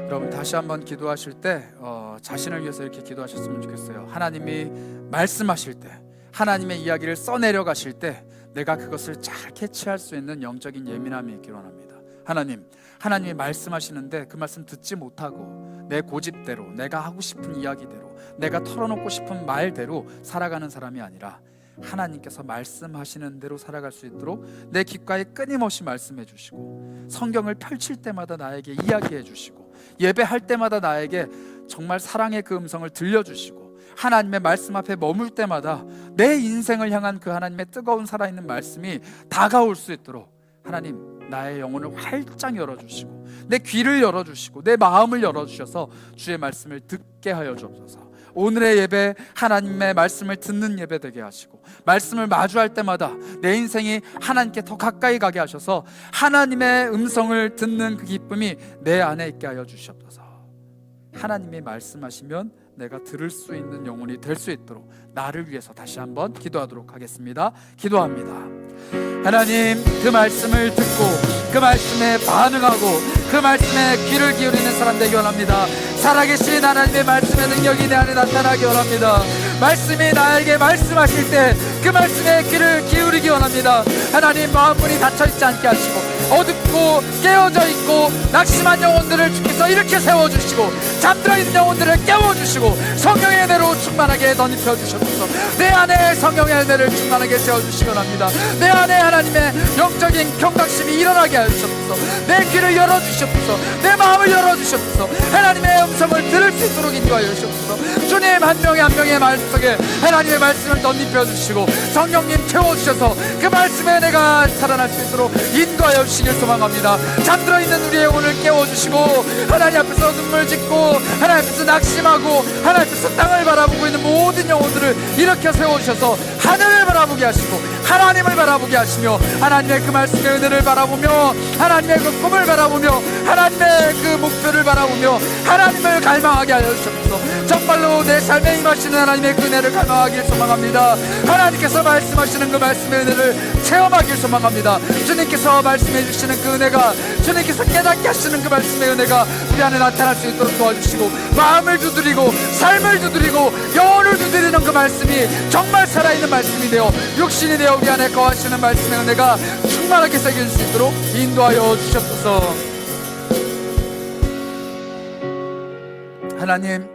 S1: 여러분, 다시 한번 기도하실 때 자신을 위해서 이렇게 기도하셨으면 좋겠어요. 하나님이 말씀하실 때, 하나님의 이야기를 써내려 가실 때 내가 그것을 잘 캐치할 수 있는 영적인 예민함이 있기를 원합니다. 하나님이 말씀하시는데 그 말씀 듣지 못하고 내 고집대로, 내가 하고 싶은 이야기대로, 내가 털어놓고 싶은 말대로 살아가는 사람이 아니라 하나님께서 말씀하시는 대로 살아갈 수 있도록 내 귓가에 끊임없이 말씀해 주시고, 성경을 펼칠 때마다 나에게 이야기해 주시고, 예배할 때마다 나에게 정말 사랑의 그 음성을 들려주시고, 하나님의 말씀 앞에 머물 때마다 내 인생을 향한 그 하나님의 뜨거운 살아있는 말씀이 다가올 수 있도록 하나님, 나의 영혼을 활짝 열어주시고 내 귀를 열어주시고 내 마음을 열어주셔서 주의 말씀을 듣게 하여 주옵소서. 오늘의 예배, 하나님의 말씀을 듣는 예배 되게 하시고 말씀을 마주할 때마다 내 인생이 하나님께 더 가까이 가게 하셔서 하나님의 음성을 듣는 그 기쁨이 내 안에 있게 하여 주시옵소서. 하나님이 말씀하시면 내가 들을 수 있는 영혼이 될 수 있도록 나를 위해서 다시 한번 기도하도록 하겠습니다. 기도합니다. 하나님, 그 말씀을 듣고 그 말씀에 반응하고 그 말씀에 귀를 기울이는 사람 되기 원합니다. 살아계신 하나님의 말씀의 능력이 내 안에 나타나기 원합니다. 말씀이 나에게 말씀하실 때 그 말씀에 귀를 기울이기 원합니다. 하나님, 마음문이 닫혀있지 않게 하시고 어둡고 깨어져 있고 낙심한 영혼들을 주께서 이렇게 세워주시고 잠들어 있는 영혼들을 깨워주시고 성령의 은혜로 충만하게 덧입혀 주셔서 내 안에 성령의 은혜를 충만하게 세워주시기 원합니다. 내 안에 하나님의 영적인 경각심이 일어나게 하셔서 내 귀를 열어주셔서 내 마음을 열어주셔서 하나님의 음성을 들을 수 있도록 인도하여 주셔서 주님 한 명의 한 명의 말씀 속에 하나님의 말씀을 덧입혀 주시고 성령님 채워주셔서 그 말씀에 내가 살아날 수 있도록 인도하여 주시길 소망합니다. 잠들어 있는 우리의 영혼을 깨워주시고 하나님 앞에서 눈물 짓고 하나님 앞에서 낙심하고 하나님 앞에서 땅을 바라보고 있는 모든 영혼들을 일으켜 세워주셔서 하늘을 바라보게 하시고 하나님을 바라보게 하시며 하나님의 그 말씀의 은혜를 바라보며 하나님의 그 꿈을 바라보며 하나님의 그 목표를 바라보며 하나님을 갈망하게 하여 주셔서 정말로 내 삶에 임하시는 하나님의 그 은혜를 갈망하길 소망합니다. 하나님께서 말씀하시는 그 말씀의 은혜를 체험하길 소망합니다. 주님께서 말씀해 주시는 그 은혜가 주님께서 깨닫게 하시는 그 말씀의 은혜가 우리 안에 나타날 수 있도록 도와주시고 마음을 두드리고 삶을 두드리고 영혼을 두드리는 그 말씀이 정말 살아있는 말씀이 되어 육신이 되어 우리 안에 거하시는 말씀의 은혜가 충만하게 새길 수 있도록 인도하여 주시옵소서. 하나님,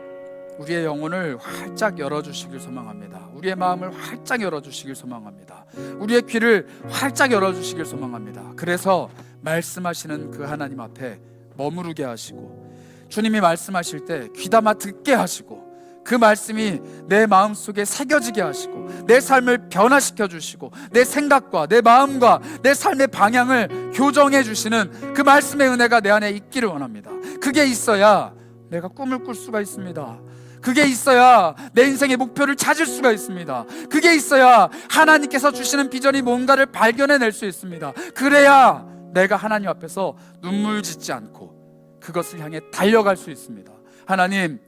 S1: 우리의 영혼을 활짝 열어주시길 소망합니다. 우리의 마음을 활짝 열어주시길 소망합니다. 우리의 귀를 활짝 열어주시길 소망합니다. 그래서 말씀하시는 그 하나님 앞에 머무르게 하시고 주님이 말씀하실 때 귀담아 듣게 하시고 그 말씀이 내 마음속에 새겨지게 하시고 내 삶을 변화시켜 주시고 내 생각과 내 마음과 내 삶의 방향을 교정해 주시는 그 말씀의 은혜가 내 안에 있기를 원합니다. 그게 있어야 내가 꿈을 꿀 수가 있습니다. 그게 있어야 내 인생의 목표를 찾을 수가 있습니다. 그게 있어야 하나님께서 주시는 비전이 뭔가를 발견해낼 수 있습니다. 그래야 내가 하나님 앞에서 눈물 짓지 않고 그것을 향해 달려갈 수 있습니다. 하나님,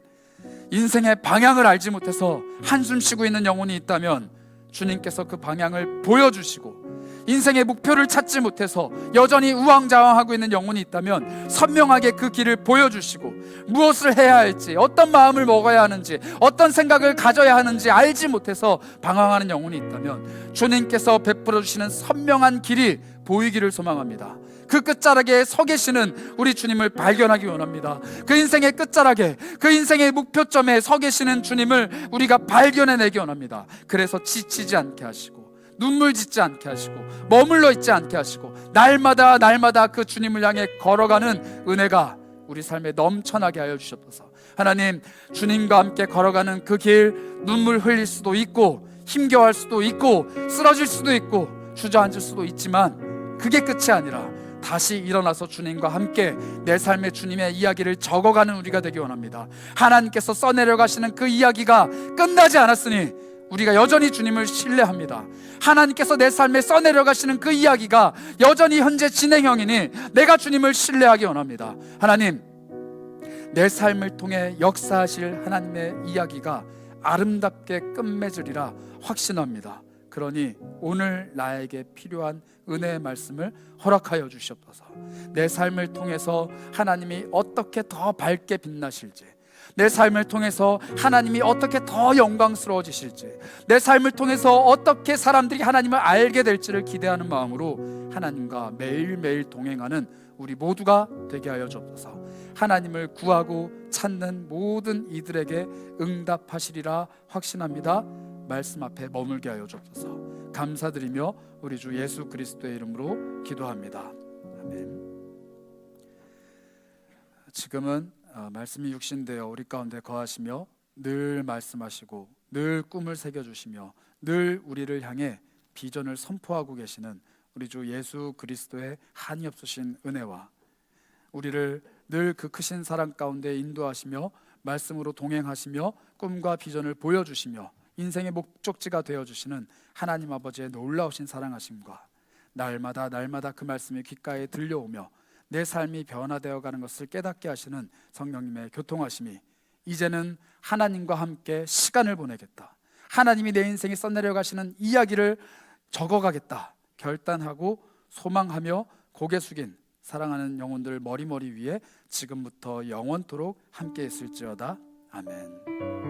S1: 인생의 방향을 알지 못해서 한숨 쉬고 있는 영혼이 있다면 주님께서 그 방향을 보여주시고 인생의 목표를 찾지 못해서 여전히 우왕좌왕하고 있는 영혼이 있다면 선명하게 그 길을 보여주시고 무엇을 해야 할지, 어떤 마음을 먹어야 하는지, 어떤 생각을 가져야 하는지 알지 못해서 방황하는 영혼이 있다면 주님께서 베풀어 주시는 선명한 길이 보이기를 소망합니다. 그 끝자락에 서 계시는 우리 주님을 발견하기 원합니다. 그 인생의 끝자락에, 그 인생의 목표점에 서 계시는 주님을 우리가 발견해내기 원합니다. 그래서 지치지 않게 하시고 눈물 짓지 않게 하시고 머물러 있지 않게 하시고 날마다 날마다 그 주님을 향해 걸어가는 은혜가 우리 삶에 넘쳐나게 하여 주시옵소서. 하나님, 주님과 함께 걸어가는 그 길, 눈물 흘릴 수도 있고 힘겨워할 수도 있고 쓰러질 수도 있고 주저앉을 수도 있지만 그게 끝이 아니라 다시 일어나서 주님과 함께 내 삶의 주님의 이야기를 적어가는 우리가 되기 원합니다. 하나님께서 써내려 가시는 그 이야기가 끝나지 않았으니 우리가 여전히 주님을 신뢰합니다. 하나님께서 내 삶에 써내려 가시는 그 이야기가 여전히 현재 진행형이니 내가 주님을 신뢰하기 원합니다. 하나님, 내 삶을 통해 역사하실 하나님의 이야기가 아름답게 끝맺으리라 확신합니다. 그러니 오늘 나에게 필요한 은혜의 말씀을 허락하여 주시옵소서. 내 삶을 통해서 하나님이 어떻게 더 밝게 빛나실지, 내 삶을 통해서 하나님이 어떻게 더 영광스러워지실지, 내 삶을 통해서 어떻게 사람들이 하나님을 알게 될지를 기대하는 마음으로 하나님과 매일매일 동행하는 우리 모두가 되게 하여 주옵소서. 하나님을 구하고 찾는 모든 이들에게 응답하시리라 확신합니다. 말씀 앞에 머물게 하여 주옵소서. 감사드리며 우리 주 예수 그리스도의 이름으로 기도합니다. 아멘. 지금은 말씀이 육신되어 우리 가운데 거하시며 늘 말씀하시고 늘 꿈을 새겨주시며 늘 우리를 향해 비전을 선포하고 계시는 우리 주 예수 그리스도의 한이 없으신 은혜와 우리를 늘 그 크신 사랑 가운데 인도하시며 말씀으로 동행하시며 꿈과 비전을 보여주시며 인생의 목적지가 되어주시는 하나님 아버지의 놀라우신 사랑하심과 날마다 그 말씀이 귓가에 들려오며 내 삶이 변화되어 가는 것을 깨닫게 하시는 성령님의 교통하심이 이제는 하나님과 함께 시간을 보내겠다, 하나님이 내 인생에 써내려 가시는 이야기를 적어가겠다 결단하고 소망하며 고개 숙인 사랑하는 영혼들 머리 위에 지금부터 영원토록 함께 있을지어다. 아멘.